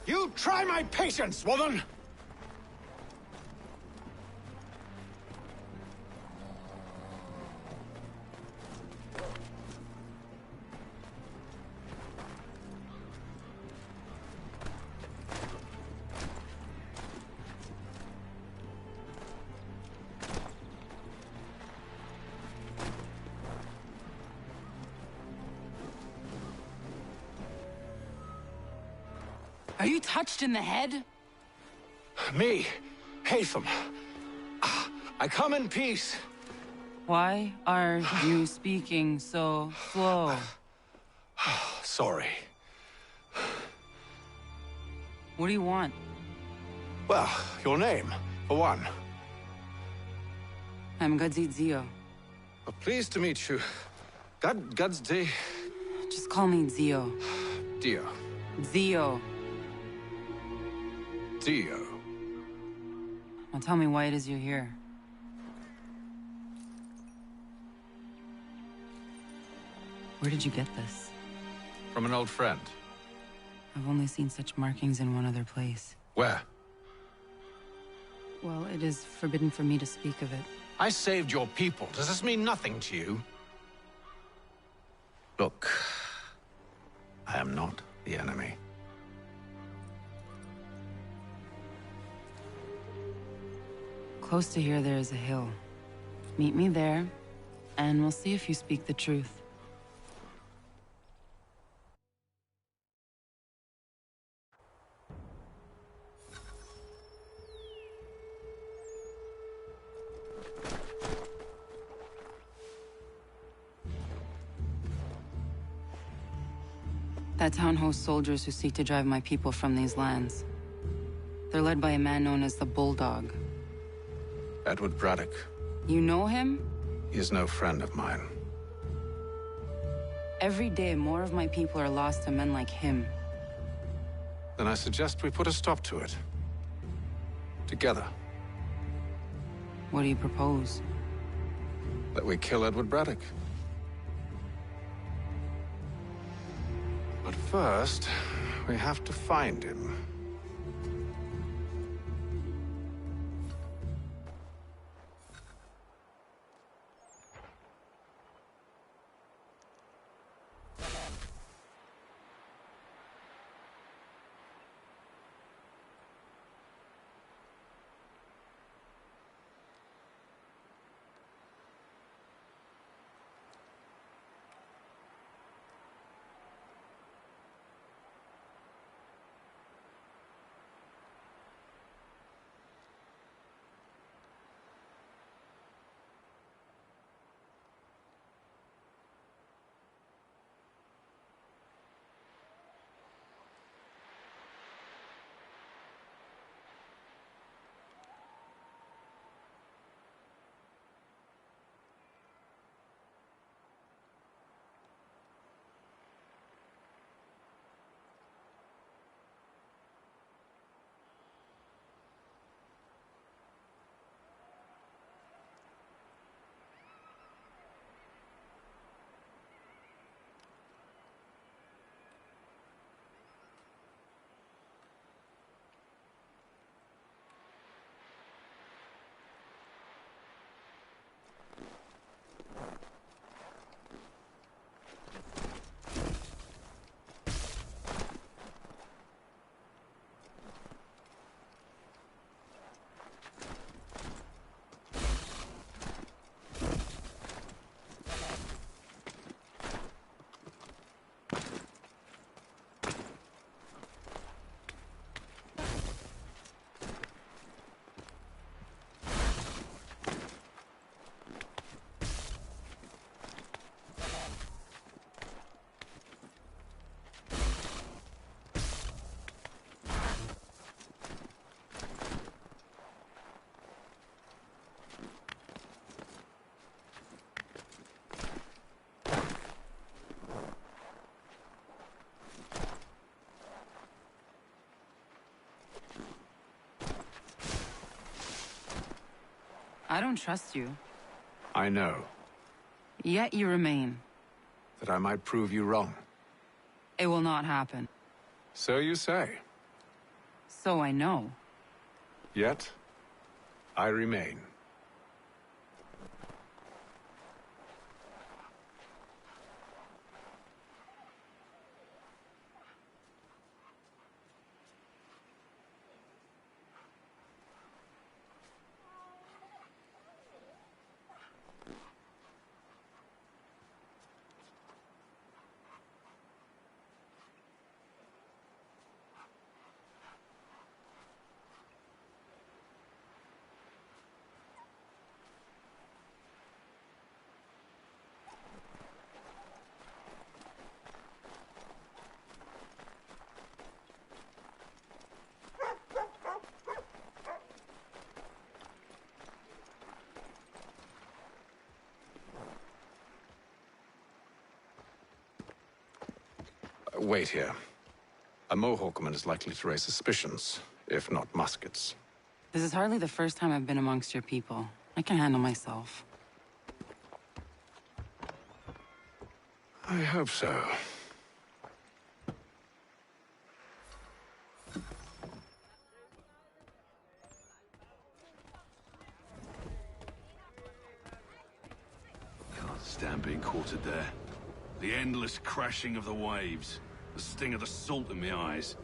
You try my patience, woman! Are you touched in the head? Me, Hatham. I come in peace. Why are you speaking so slow? Sorry. What do you want? Well, your name, for one. I'm Gadzit Zio. Well, pleased to meet you. Gadsday. Just call me Zio. Dio. Zio. Dio. Now tell me why it is you're here. Where did you get this? From an old friend. I've only seen such markings in one other place. Where? Well, it is forbidden for me to speak of it. I saved your people. Does this mean nothing to you? Look, I am not the enemy. Close to here, there is a hill. Meet me there, and we'll see if you speak the truth. That town hosts soldiers who seek to drive my people from these lands. They're led by a man known as the Bulldog. Edward Braddock. You know him? He is no friend of mine. Every day, more of my people are lost to men like him. Then I suggest we put a stop to it. Together. What do you propose? That we kill Edward Braddock. But first, we have to find him. I don't trust you. I know. Yet you remain. That I might prove you wrong. It will not happen. So you say. So I know. Yet, I remain. Wait here. A Mohawkman is likely to raise suspicions, if not muskets. This is hardly the first time I've been amongst your people. I can handle myself. I hope so. Can't stand being quartered there. The endless crashing of the waves, the sting of the salt in my eyes,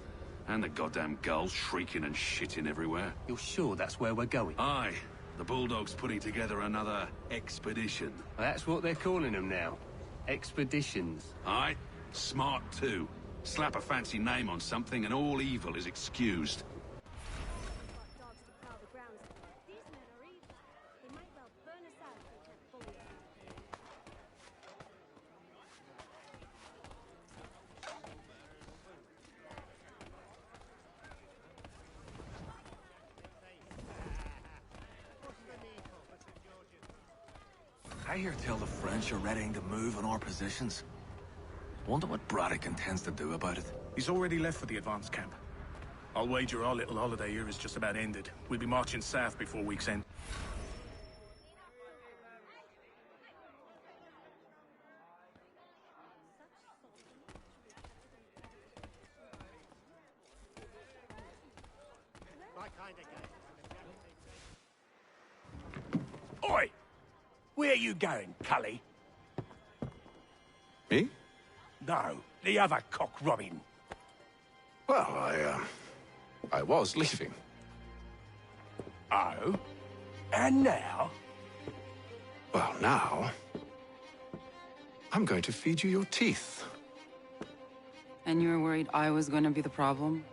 and the goddamn gulls shrieking and shitting everywhere. You're sure that's where we're going? Aye. The Bulldog's putting together another expedition. That's what they're calling them now. Expeditions. Aye. Smart too. Slap a fancy name on something and all evil is excused. I hear tell the French are readying to move on our positions. Wonder what Braddock intends to do about it. He's already left for the advance camp. I'll wager our little holiday here is just about ended. We'll be marching south before week's end. Oi! Where you going, Cully? Me? No, the other cock Robin. Well, I was leaving. Oh? And now? Well, now... I'm going to feed you your teeth. And you were worried I was going to be the problem?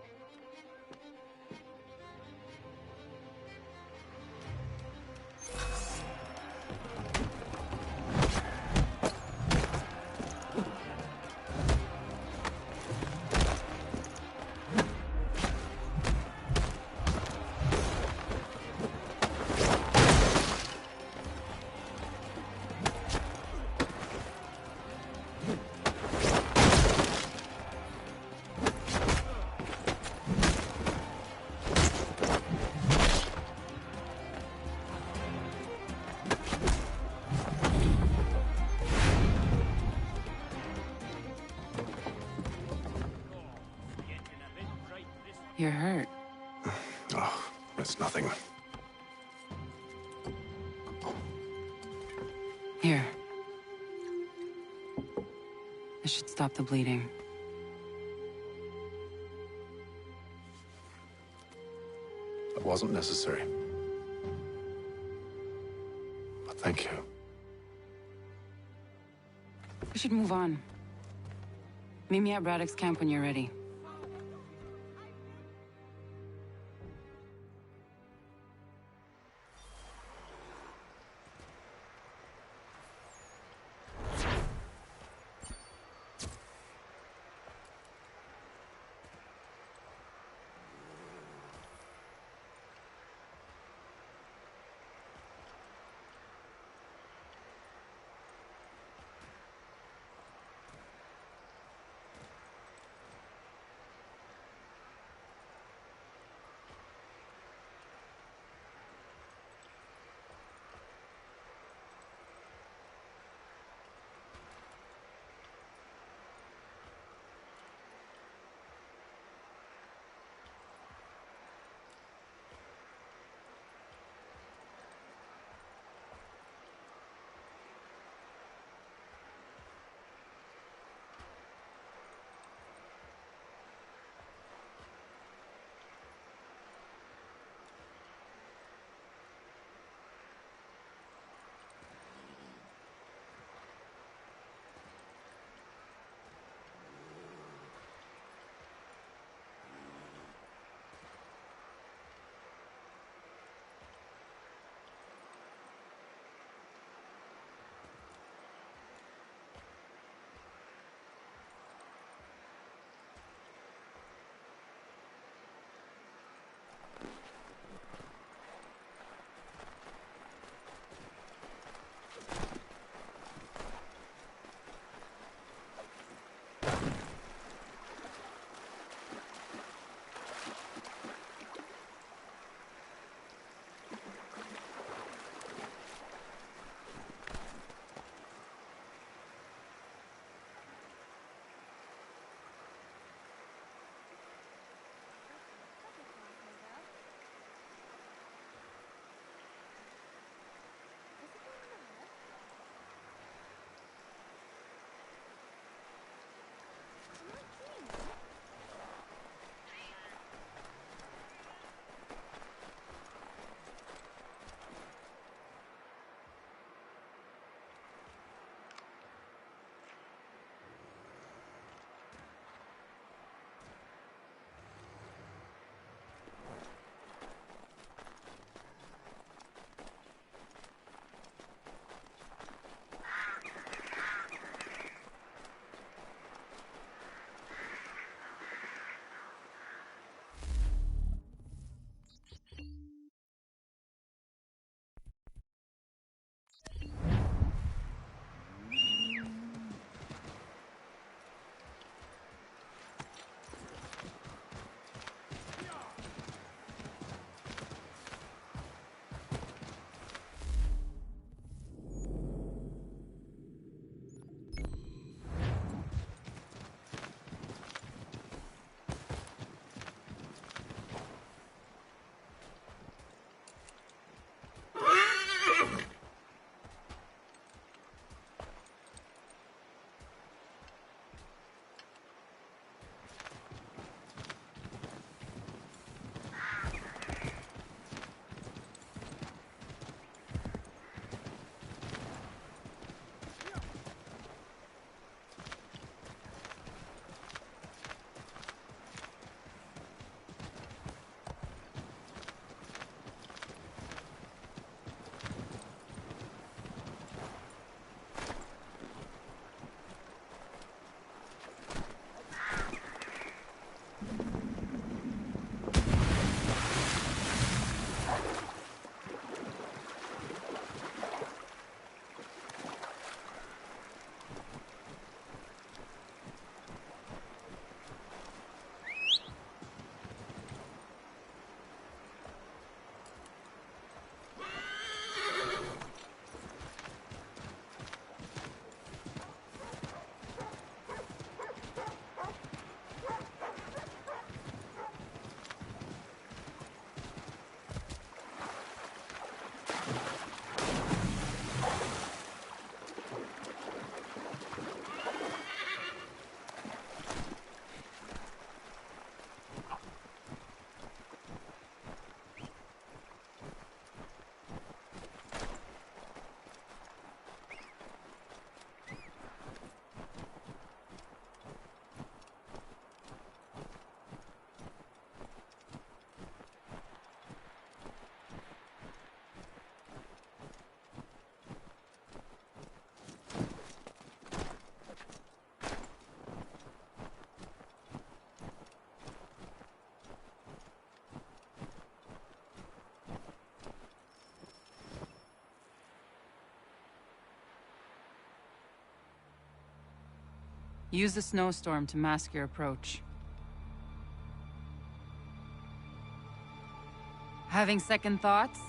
You're hurt. Oh, it's nothing. Here. This should stop the bleeding. It wasn't necessary. But thank you. We should move on. Meet me at Braddock's camp when you're ready. Use the snowstorm to mask your approach. Having second thoughts?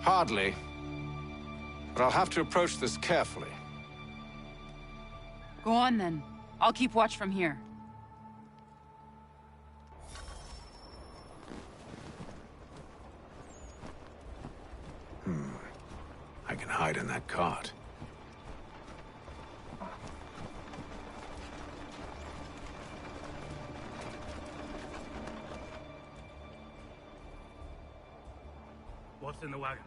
Hardly. But I'll have to approach this carefully. Go on then. I'll keep watch from here. I can hide in that cart. What's in the wagon?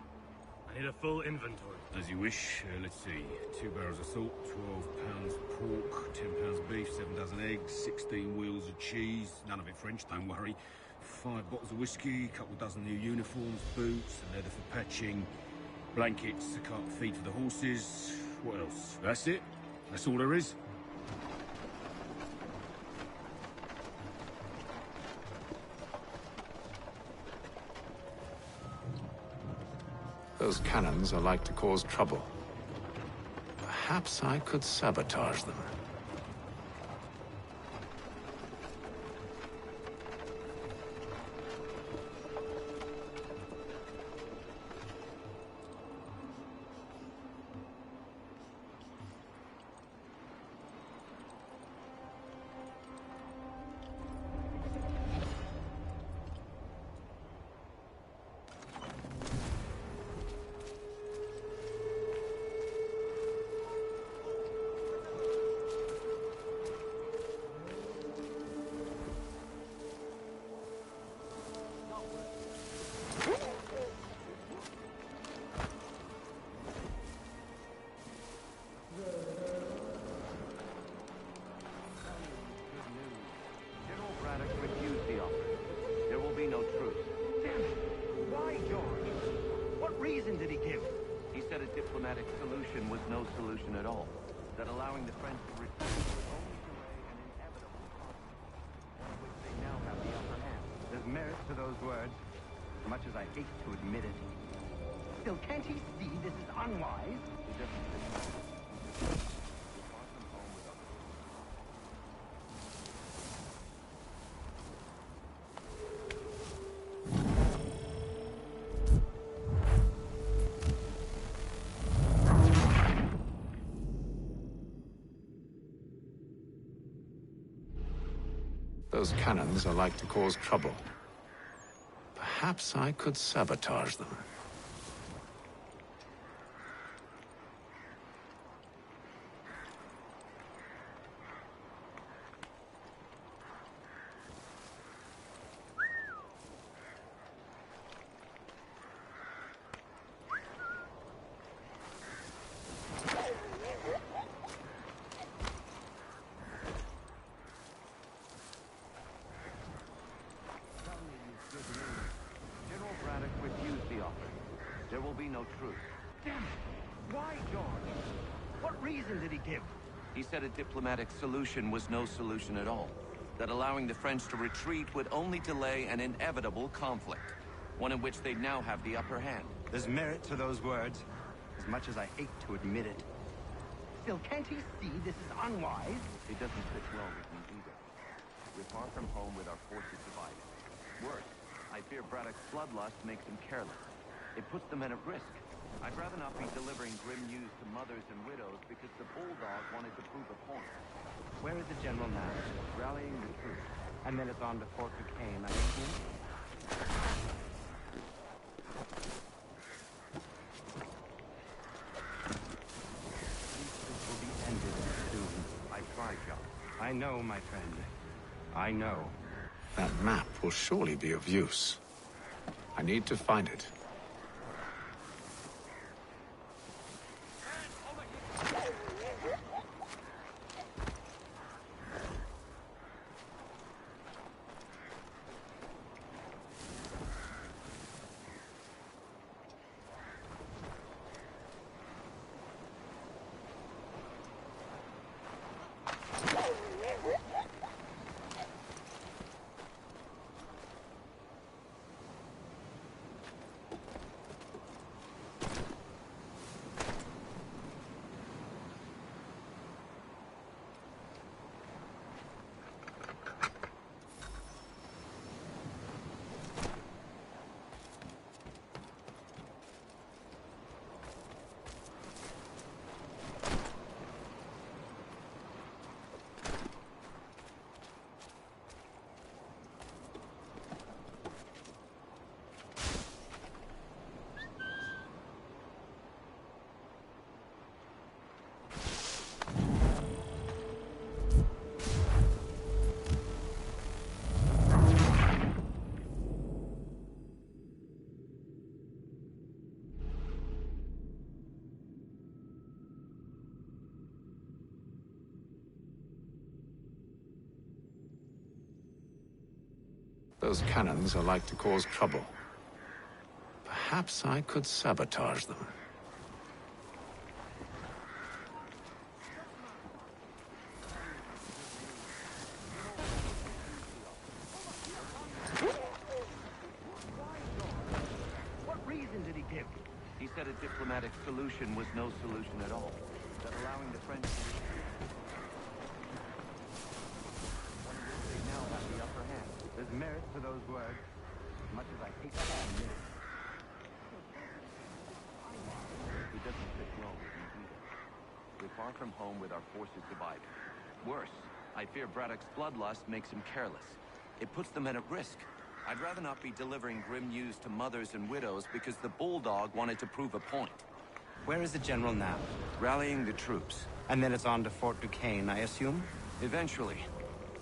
I need a full inventory. As you wish. Let's see. 2 barrels of salt, 12 pounds pork, 10 pounds beef, 7 dozen eggs, 16 wheels of cheese. None of it French, don't worry. 5 bottles of whiskey, a couple dozen new uniforms, boots, and leather for patching, blankets, a cart feed for the horses. What else? That's it. That's all there is. Those cannons are like to cause trouble. Perhaps I could sabotage them. Solution was no solution at all. That allowing the French to retreat would only delay an inevitable conflict, one of which they now have the upper hand. There's merit to those words, as much as I hate to admit it. Still, can't he see this is unwise? It doesn't fit well. Far from home with our Those cannons are like to cause trouble. Perhaps I could sabotage them. diplomatic solution was no solution at all. That allowing the French to retreat would only delay an inevitable conflict, one in which they now have the upper hand. There's merit to those words, as much as I hate to admit it. Still, can't he see this is unwise? It doesn't fit well with me either. We're far from home with our forces divided. Worse, I fear Braddock's bloodlust makes him careless. It puts the men at risk. I'd rather not be delivering grim news to mothers and widows because the bulldog wanted to prove a point. Where is the general now? Rallying the troops. And then it's on to Fort Duquesne, I assume? This will be ended soon. I tried, John. I know, my friend. I know. That map will surely be of use. I need to find it. Those cannons are like to cause trouble. Perhaps I could sabotage them. What reason did he give? He said a diplomatic solution was no solution at all. That allowing the French to they now have the upper hand. There's merit to those words, as much as I hate to admit it. He doesn't fit well with me either. We're far from home with our forces divided. Worse, I fear Braddock's bloodlust makes him careless. It puts the men at risk. I'd rather not be delivering grim news to mothers and widows because the Bulldog wanted to prove a point. Where is the General now? Rallying the troops. And then it's on to Fort Duquesne, I assume? Eventually.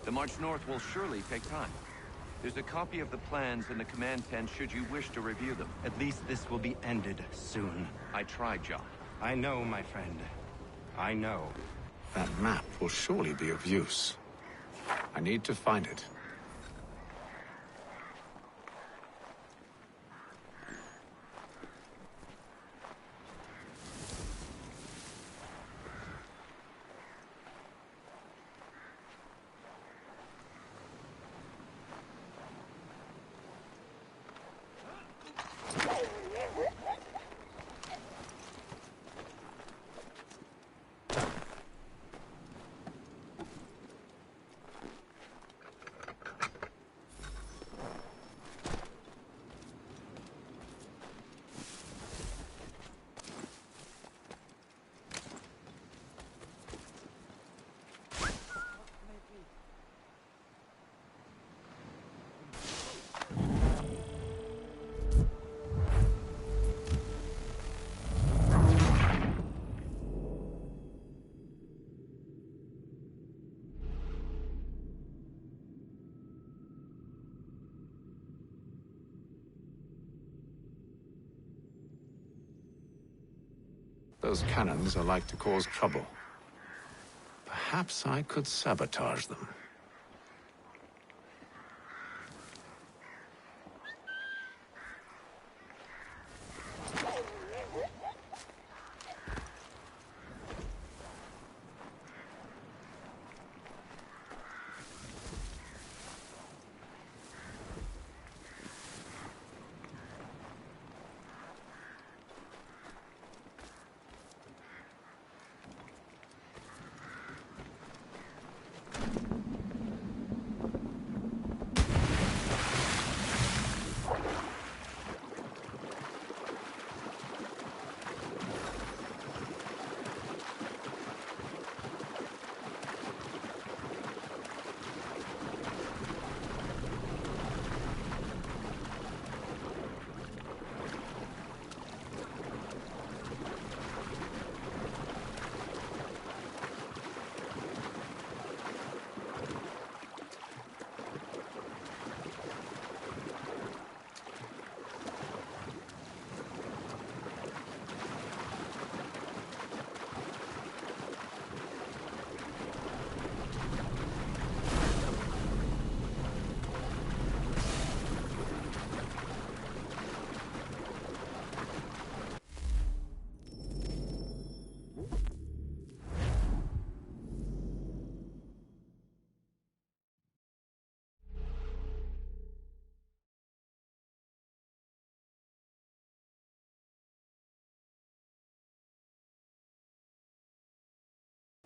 The march north will surely take time. There's a copy of the plans in the command tent should you wish to review them. At least this will be ended soon. I tried, John. I know, my friend. I know. That map will surely be of use. I need to find it. Those cannons are like to cause trouble. Perhaps I could sabotage them.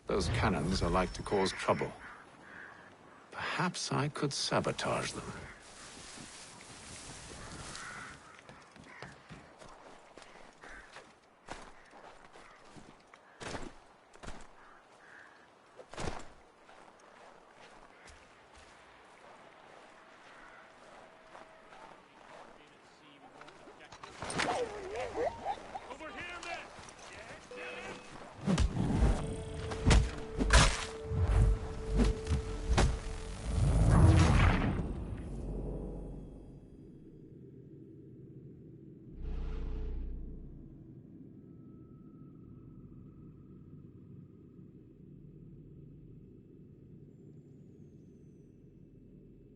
Those cannons are like to cause trouble. Perhaps I could sabotage them.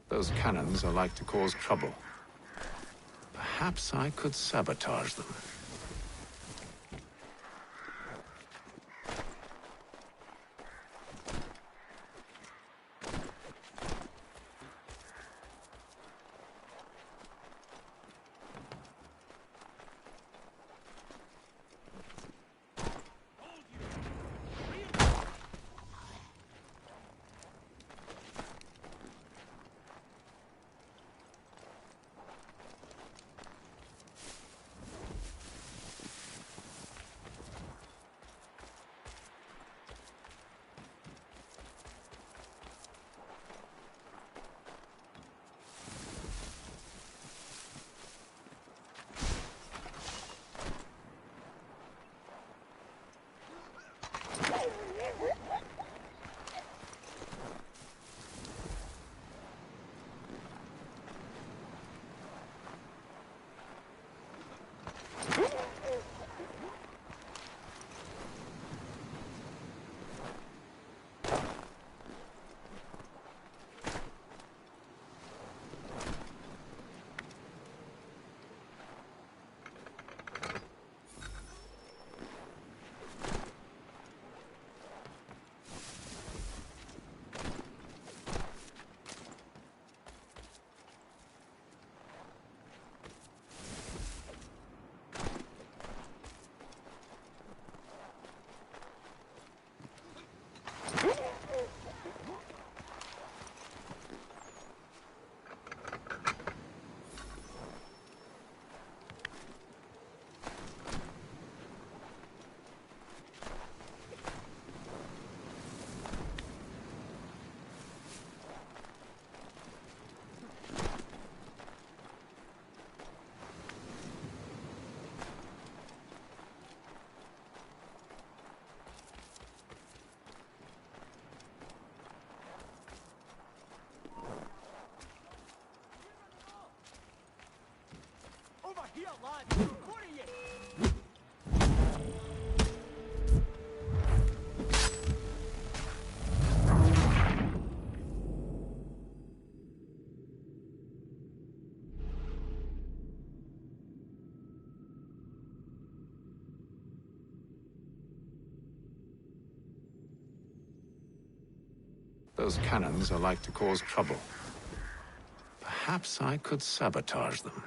Those cannons are like to cause trouble. Perhaps I could sabotage them. Here, lad! What are you? Those cannons are like to cause trouble. Perhaps I could sabotage them.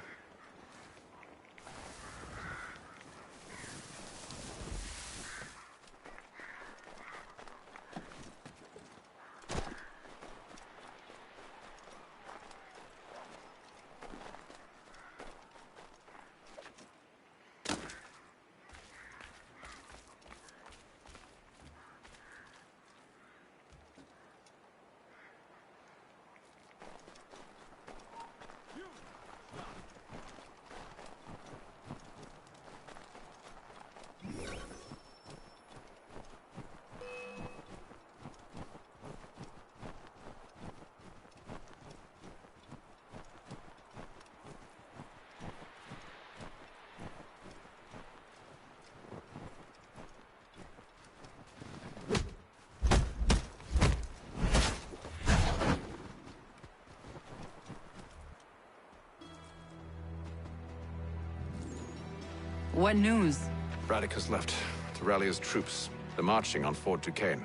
What news? Braddock has left to rally his troops. They're marching on Fort Duquesne.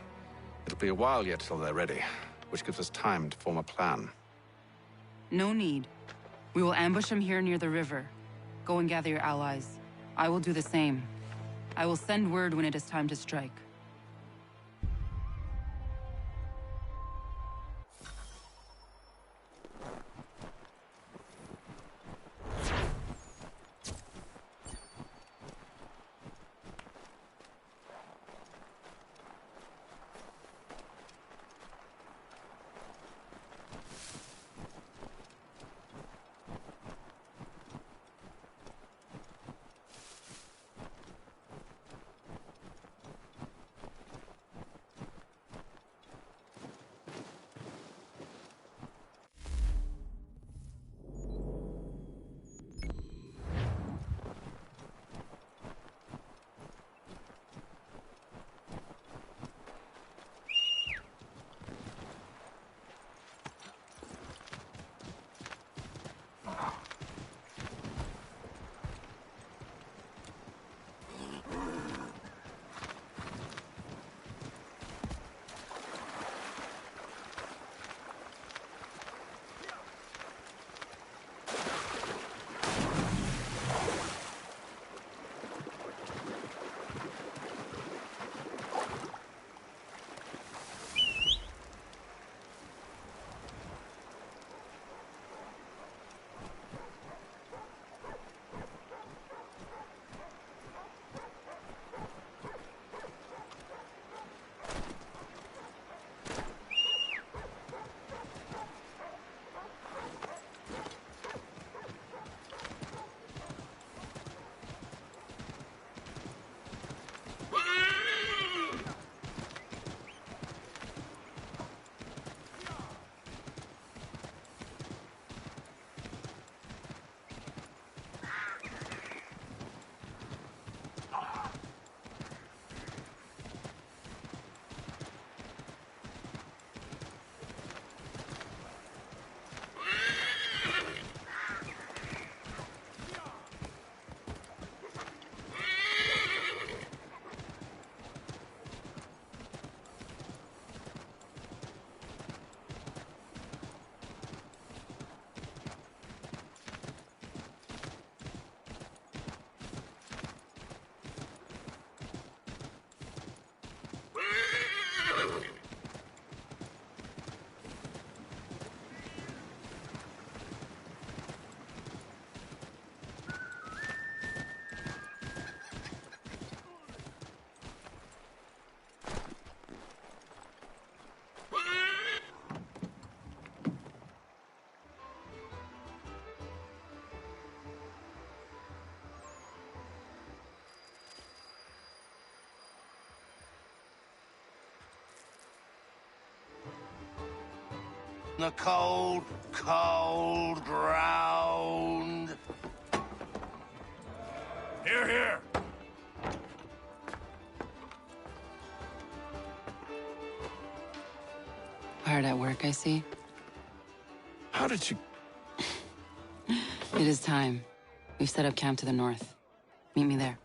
It'll be a while yet till they're ready, which gives us time to form a plan. No need. We will ambush him here near the river. Go and gather your allies. I will do the same. I will send word when it is time to strike. The cold, cold ground. Here, here. Hard at work, I see. How did you... It is time. We've set up camp to the north. Meet me there.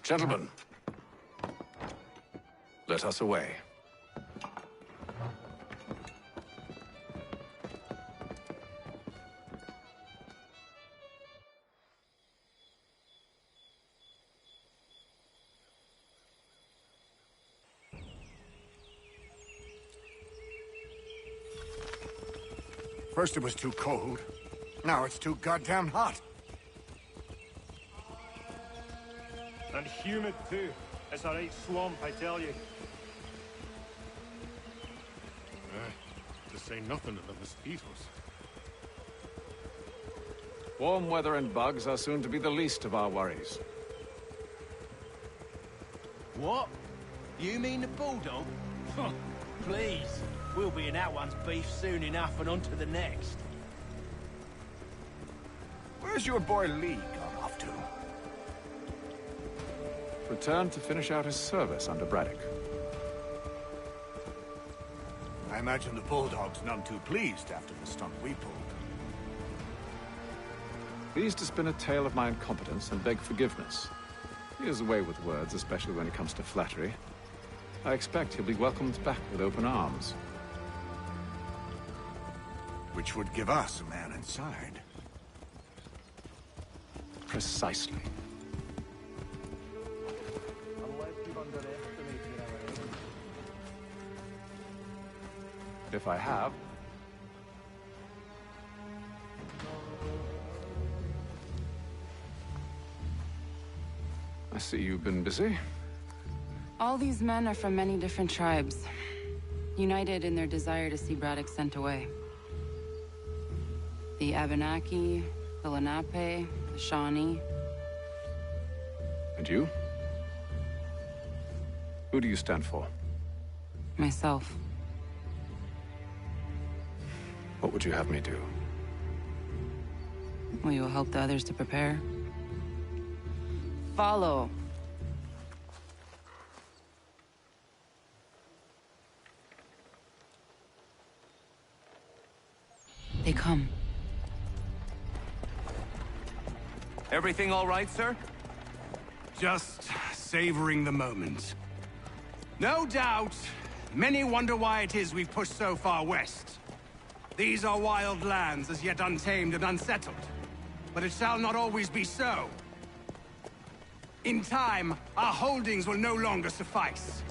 Gentlemen, let us away. First it was too cold. Now it's too goddamn hot. And humid too. It's a right swamp, I tell you. To say nothing of the mosquitoes. Warm weather and bugs are soon to be the least of our worries. What? You mean the bulldog? Please. We'll be in that one's beef soon enough and on to the next. Where's your boy Lee gone off to? Returned to finish out his service under Braddock. I imagine the bulldog's none too pleased after the stunt we pulled. Pleased to spin a tale of my incompetence and beg forgiveness. He is away with words, especially when it comes to flattery. I expect he'll be welcomed back with open arms. Which would give us a man inside. Precisely. If I have... I see you've been busy. All these men are from many different tribes, united in their desire to see Braddock sent away. The Abenaki, the Lenape, the Shawnee. And you? Who do you stand for? Myself. What would you have me do? Will you help the others to prepare? Follow. They come. Everything all right, sir? Just savoring the moment. No doubt, many wonder why it is we've pushed so far west. These are wild lands, as yet untamed and unsettled. But it shall not always be so. In time, our holdings will no longer suffice.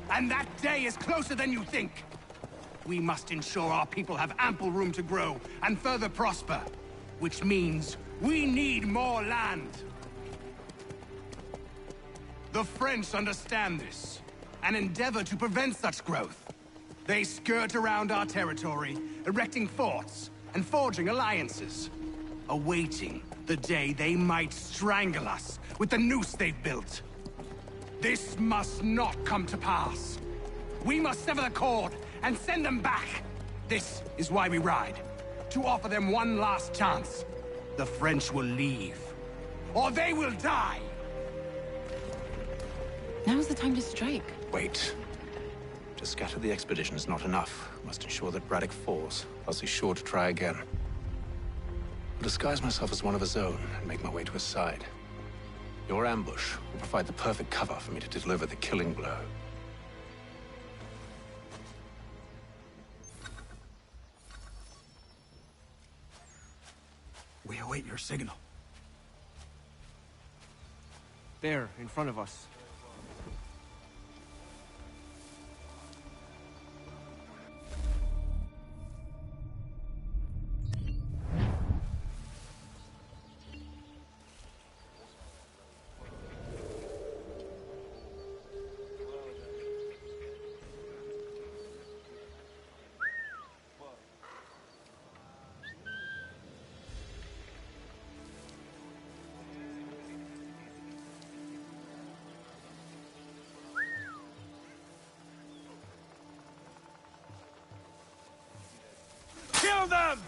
And that day is closer than you think. We must ensure our people have ample room to grow and further prosper. Which means we need more land. The French understand this, and endeavor to prevent such growth. They skirt around our territory, erecting forts and forging alliances, awaiting the day they might strangle us with the noose they've built. This must not come to pass. We must sever the cord and send them back. This is why we ride, to offer them one last chance. The French will leave, or they will die. Now's the time to strike. Wait. To scatter the expedition is not enough. Must ensure that Braddock falls, else he's sure to try again. I'll disguise myself as one of his own and make my way to his side. Your ambush will provide the perfect cover for me to deliver the killing blow. We await your signal. There, in front of us. Kill them!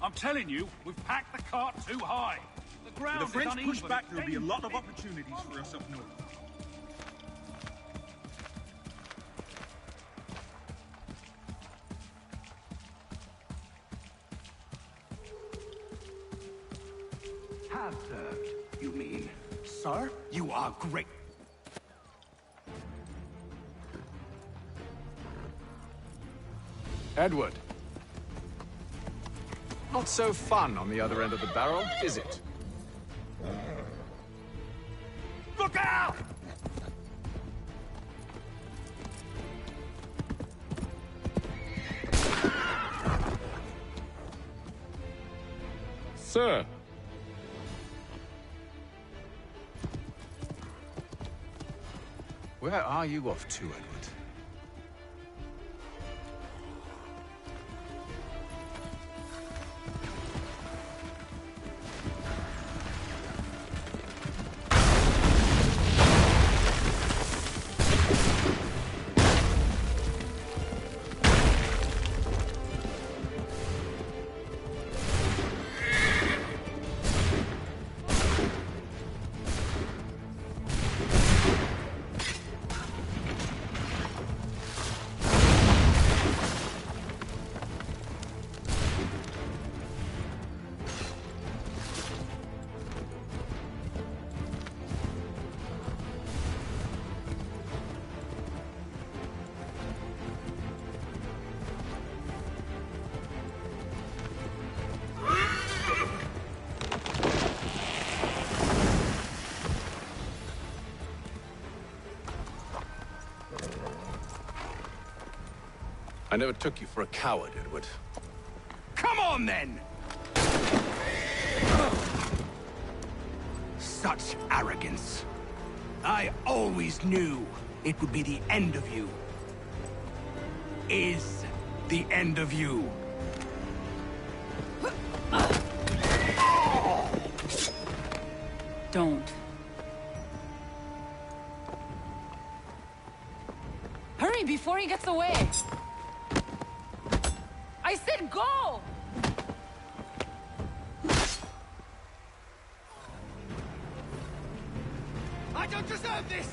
I'm telling you, we've packed the cart too high. The ground With the French is push uneven. back, there'll be a lot of opportunities for us up north. Have served, you mean? Sir, you are great. Edward. Not so fun on the other end of the barrel, is it? Look out! Sir. Where are you off to, Edward? I never took you for a coward, Edward. Come on, then! Such arrogance. I always knew it would be the end of you. Is the end of you. Don't. Hurry before he gets away! I said go! I don't deserve this!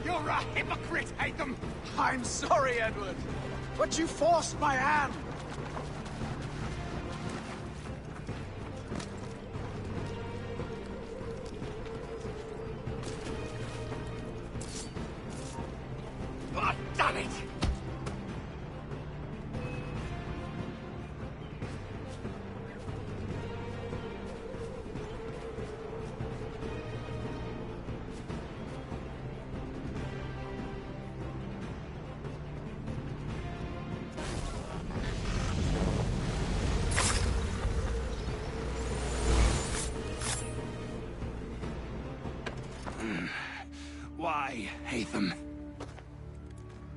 You're a hypocrite, Hatham! I'm sorry, Edward, but you forced my hand! Oh, damn it! Why, Hatham?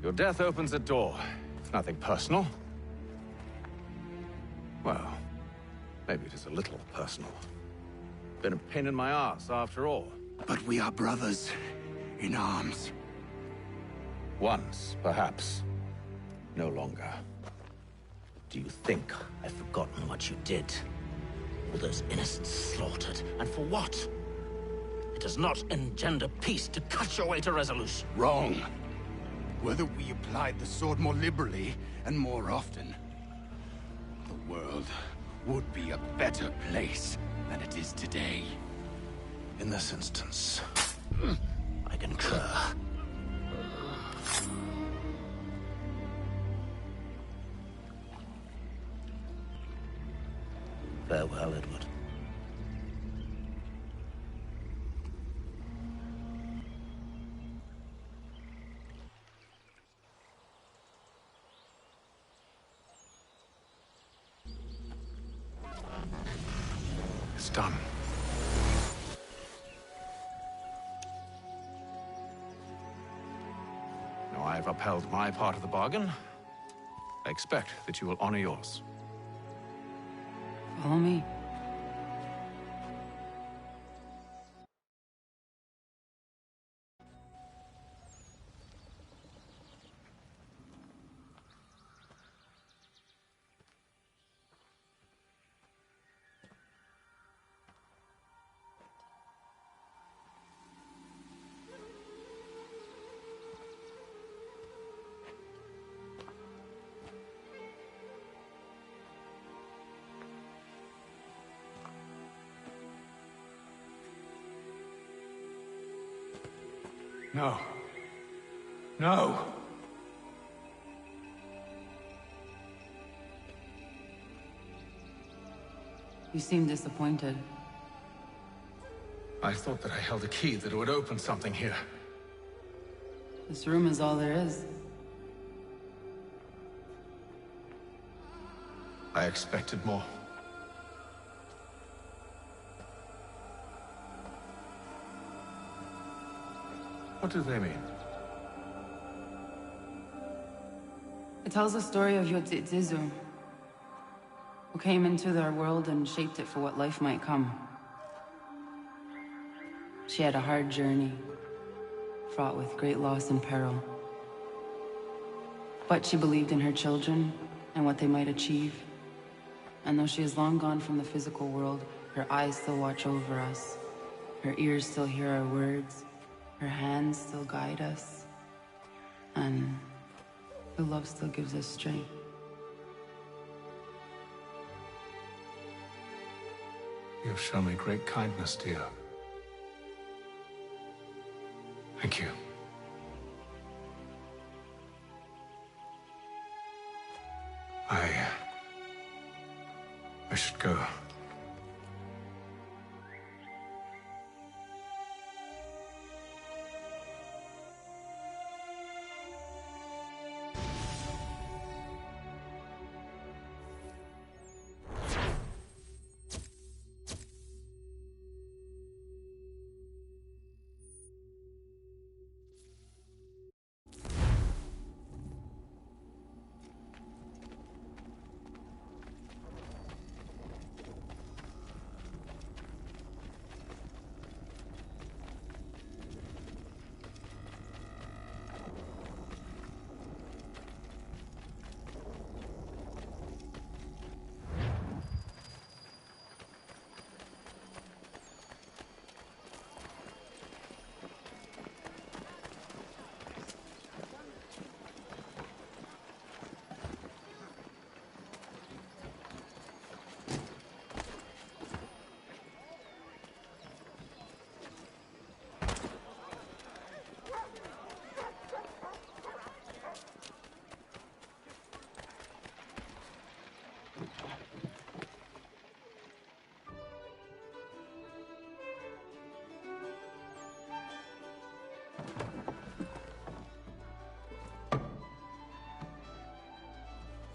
Your death opens a door. If nothing personal. Well, maybe it is a little personal. Been a pain in my ass, after all. But we are brothers in arms. Once, perhaps. No longer. Do you think I've forgotten what you did? All those innocents slaughtered, and for what? It does not engender peace to cut your way to resolution. Wrong. Whether we applied the sword more liberally and more often, the world would be a better place than it is today. In this instance, I concur. Farewell, Edward. It's done. Now I've upheld my part of the bargain. I expect that you will honor yours. Follow me. No. No! You seem disappointed. I thought that I held a key that would open something here. This room is all there is. I expected more. What do they mean? It tells the story of Yodzizu, who came into their world and shaped it for what life might come. She had a hard journey, fraught with great loss and peril. But she believed in her children and what they might achieve. And though she is long gone from the physical world, her eyes still watch over us. Her ears still hear our words. Her hands still guide us. And her love still gives us strength. You have shown me great kindness, dear. Thank you. I should go.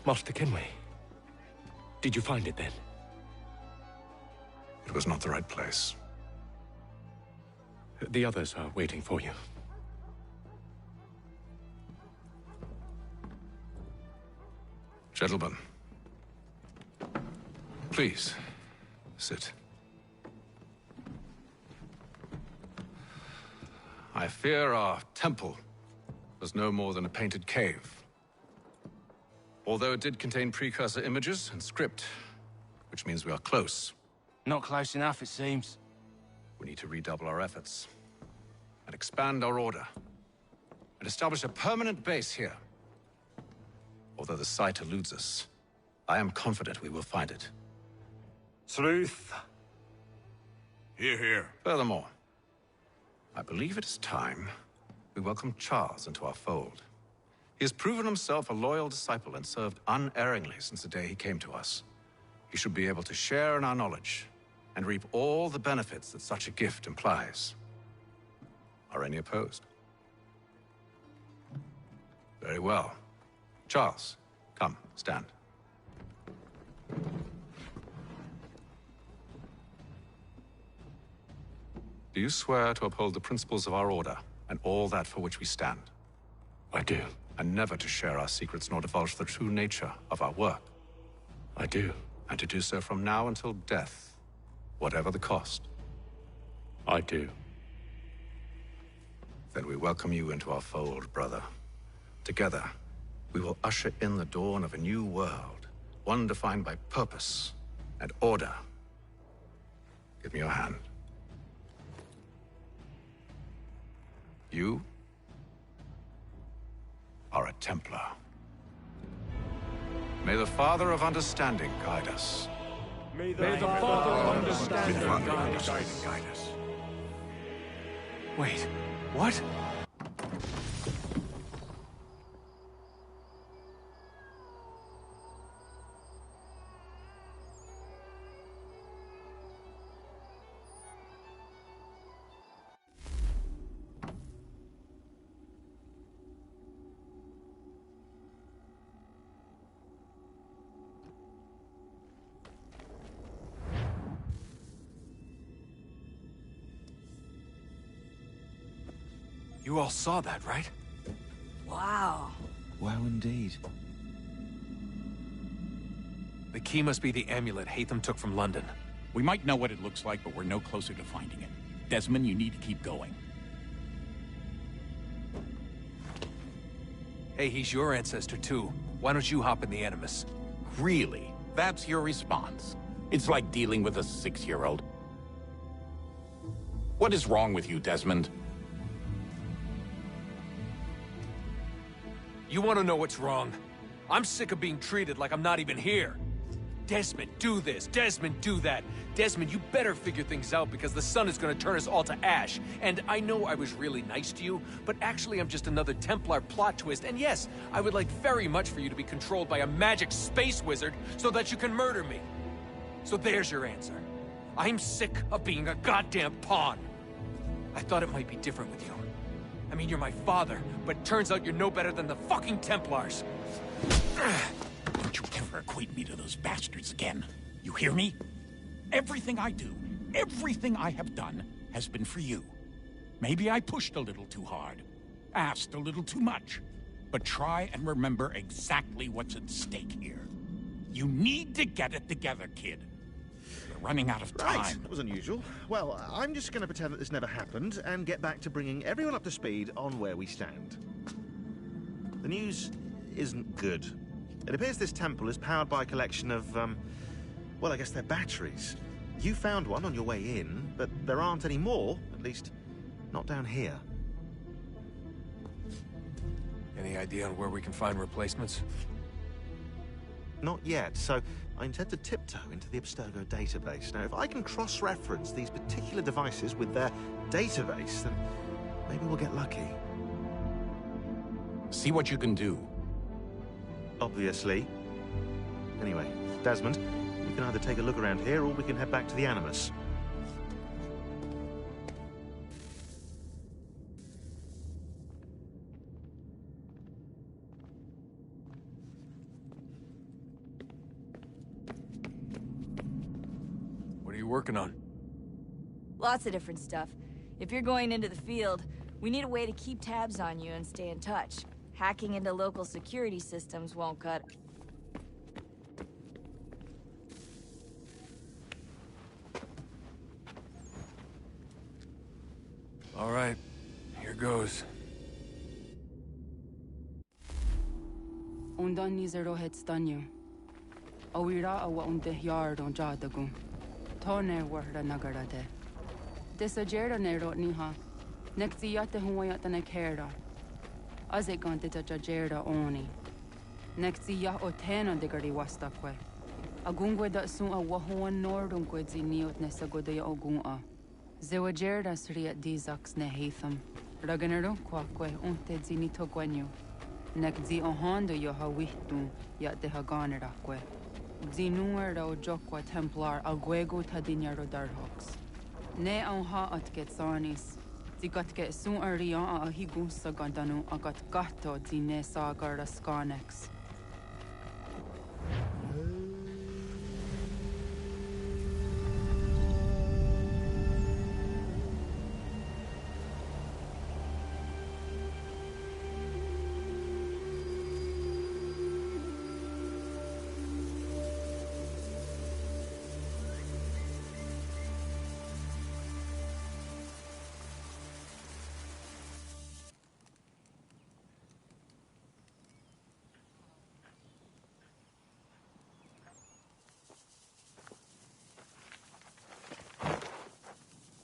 Master Kenway, did you find it then? It was not the right place. The others are waiting for you. Gentlemen, please, sit. I fear our temple was no more than a painted cave. Although it did contain precursor images and script, which means we are close. Not close enough, it seems. We need to redouble our efforts and expand our order and establish a permanent base here. Although the site eludes us, I am confident we will find it. Truth. Hear, hear. Furthermore, I believe it is time we welcome Charles into our fold. He has proven himself a loyal disciple and served unerringly since the day he came to us. He should be able to share in our knowledge and reap all the benefits that such a gift implies. Are any opposed? Very well. Charles, come, stand. Do you swear to uphold the principles of our order and all that for which we stand? I do. And never to share our secrets nor divulge the true nature of our work? I do. And to do so from now until death, whatever the cost? I do. Then we welcome you into our fold, brother. Together, we will usher in the dawn of a new world, one defined by purpose and order. Give me your hand. You are a Templar. May the Father of Understanding guide us. May the Father of Understanding guide us. Wait, what? You all saw that, right? Wow. Wow, indeed. The key must be the amulet Hatham took from London. We might know what it looks like, but we're no closer to finding it. Desmond, you need to keep going. Hey, he's your ancestor too. Why don't you hop in the Animus? Really? That's your response? It's like dealing with a 6-year-old. What is wrong with you, Desmond? You want to know what's wrong? I'm sick of being treated like I'm not even here. Desmond, do this. Desmond, do that. Desmond, you better figure things out because the sun is going to turn us all to ash. And I know I was really nice to you, but actually I'm just another Templar plot twist. And yes, I would like very much for you to be controlled by a magic space wizard so that you can murder me. So there's your answer. I'm sick of being a goddamn pawn. I thought it might be different with you. I mean, you're my father, but turns out you're no better than the fucking Templars. Don't you ever equate me to those bastards again. You hear me? Everything I do, everything I have done, has been for you. Maybe I pushed a little too hard, asked a little too much, but try and remember exactly what's at stake here. You need to get it together, kid. We're running out of time. Right, that was unusual. Well, I'm just going to pretend that this never happened and get back to bringing everyone up to speed on where we stand. The news isn't good. It appears this temple is powered by a collection of, well, I guess they're batteries. You found one on your way in, but there aren't any more, at least not down here. Any idea on where we can find replacements? Not yet, so I intend to tiptoe into the Abstergo database. Now, if I can cross-reference these particular devices with their database, then maybe we'll get lucky. See what you can do. Obviously. Anyway, Desmond, we can either take a look around here or we can head back to the Animus. What are you working on? Lots of different stuff. If you're going into the field, we need a way to keep tabs on you and stay in touch. Hacking into local security systems won't cut. All right, here goes. Undan ni zero het stanyu. Awira awa unde yard on jadagun. Tone warda nagarade. Desajera nero niha. Nekti yate huwayata nekera. Azegante tajajera oni. Nekti ya otena digari wastakwe. Agungwe da sun a wahuan nordungwe ziniot nesagodaya ogunga. Zewajerda sriat dizax ne heatham. Raganero kwakwe unte zinito gwenyo. Nekzi ohando yo hawihtun yat de haganerakwe. Zinuer o jokwa templar agwego tadinyaro darhox. Ne onha at getsanis. Zigatke sun arian a higun sagandanu agat gato zine sagar skanex.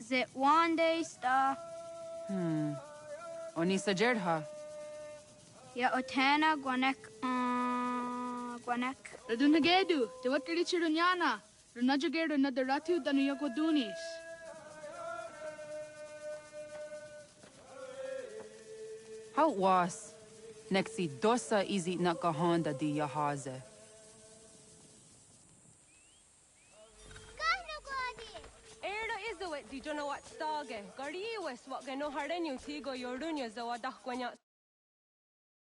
Zit one day star. Onisa Jerdha. Ya otena gwanek gwanek. Radunagedu, te wateri chirunyana. Runajagedu na deratu danu yagodunis. How was? Nexi dosa izi nakahanda di yahaze. Di jono wat stage. Gari wes wat gano harenu tigo yorunya zawa dah kwanya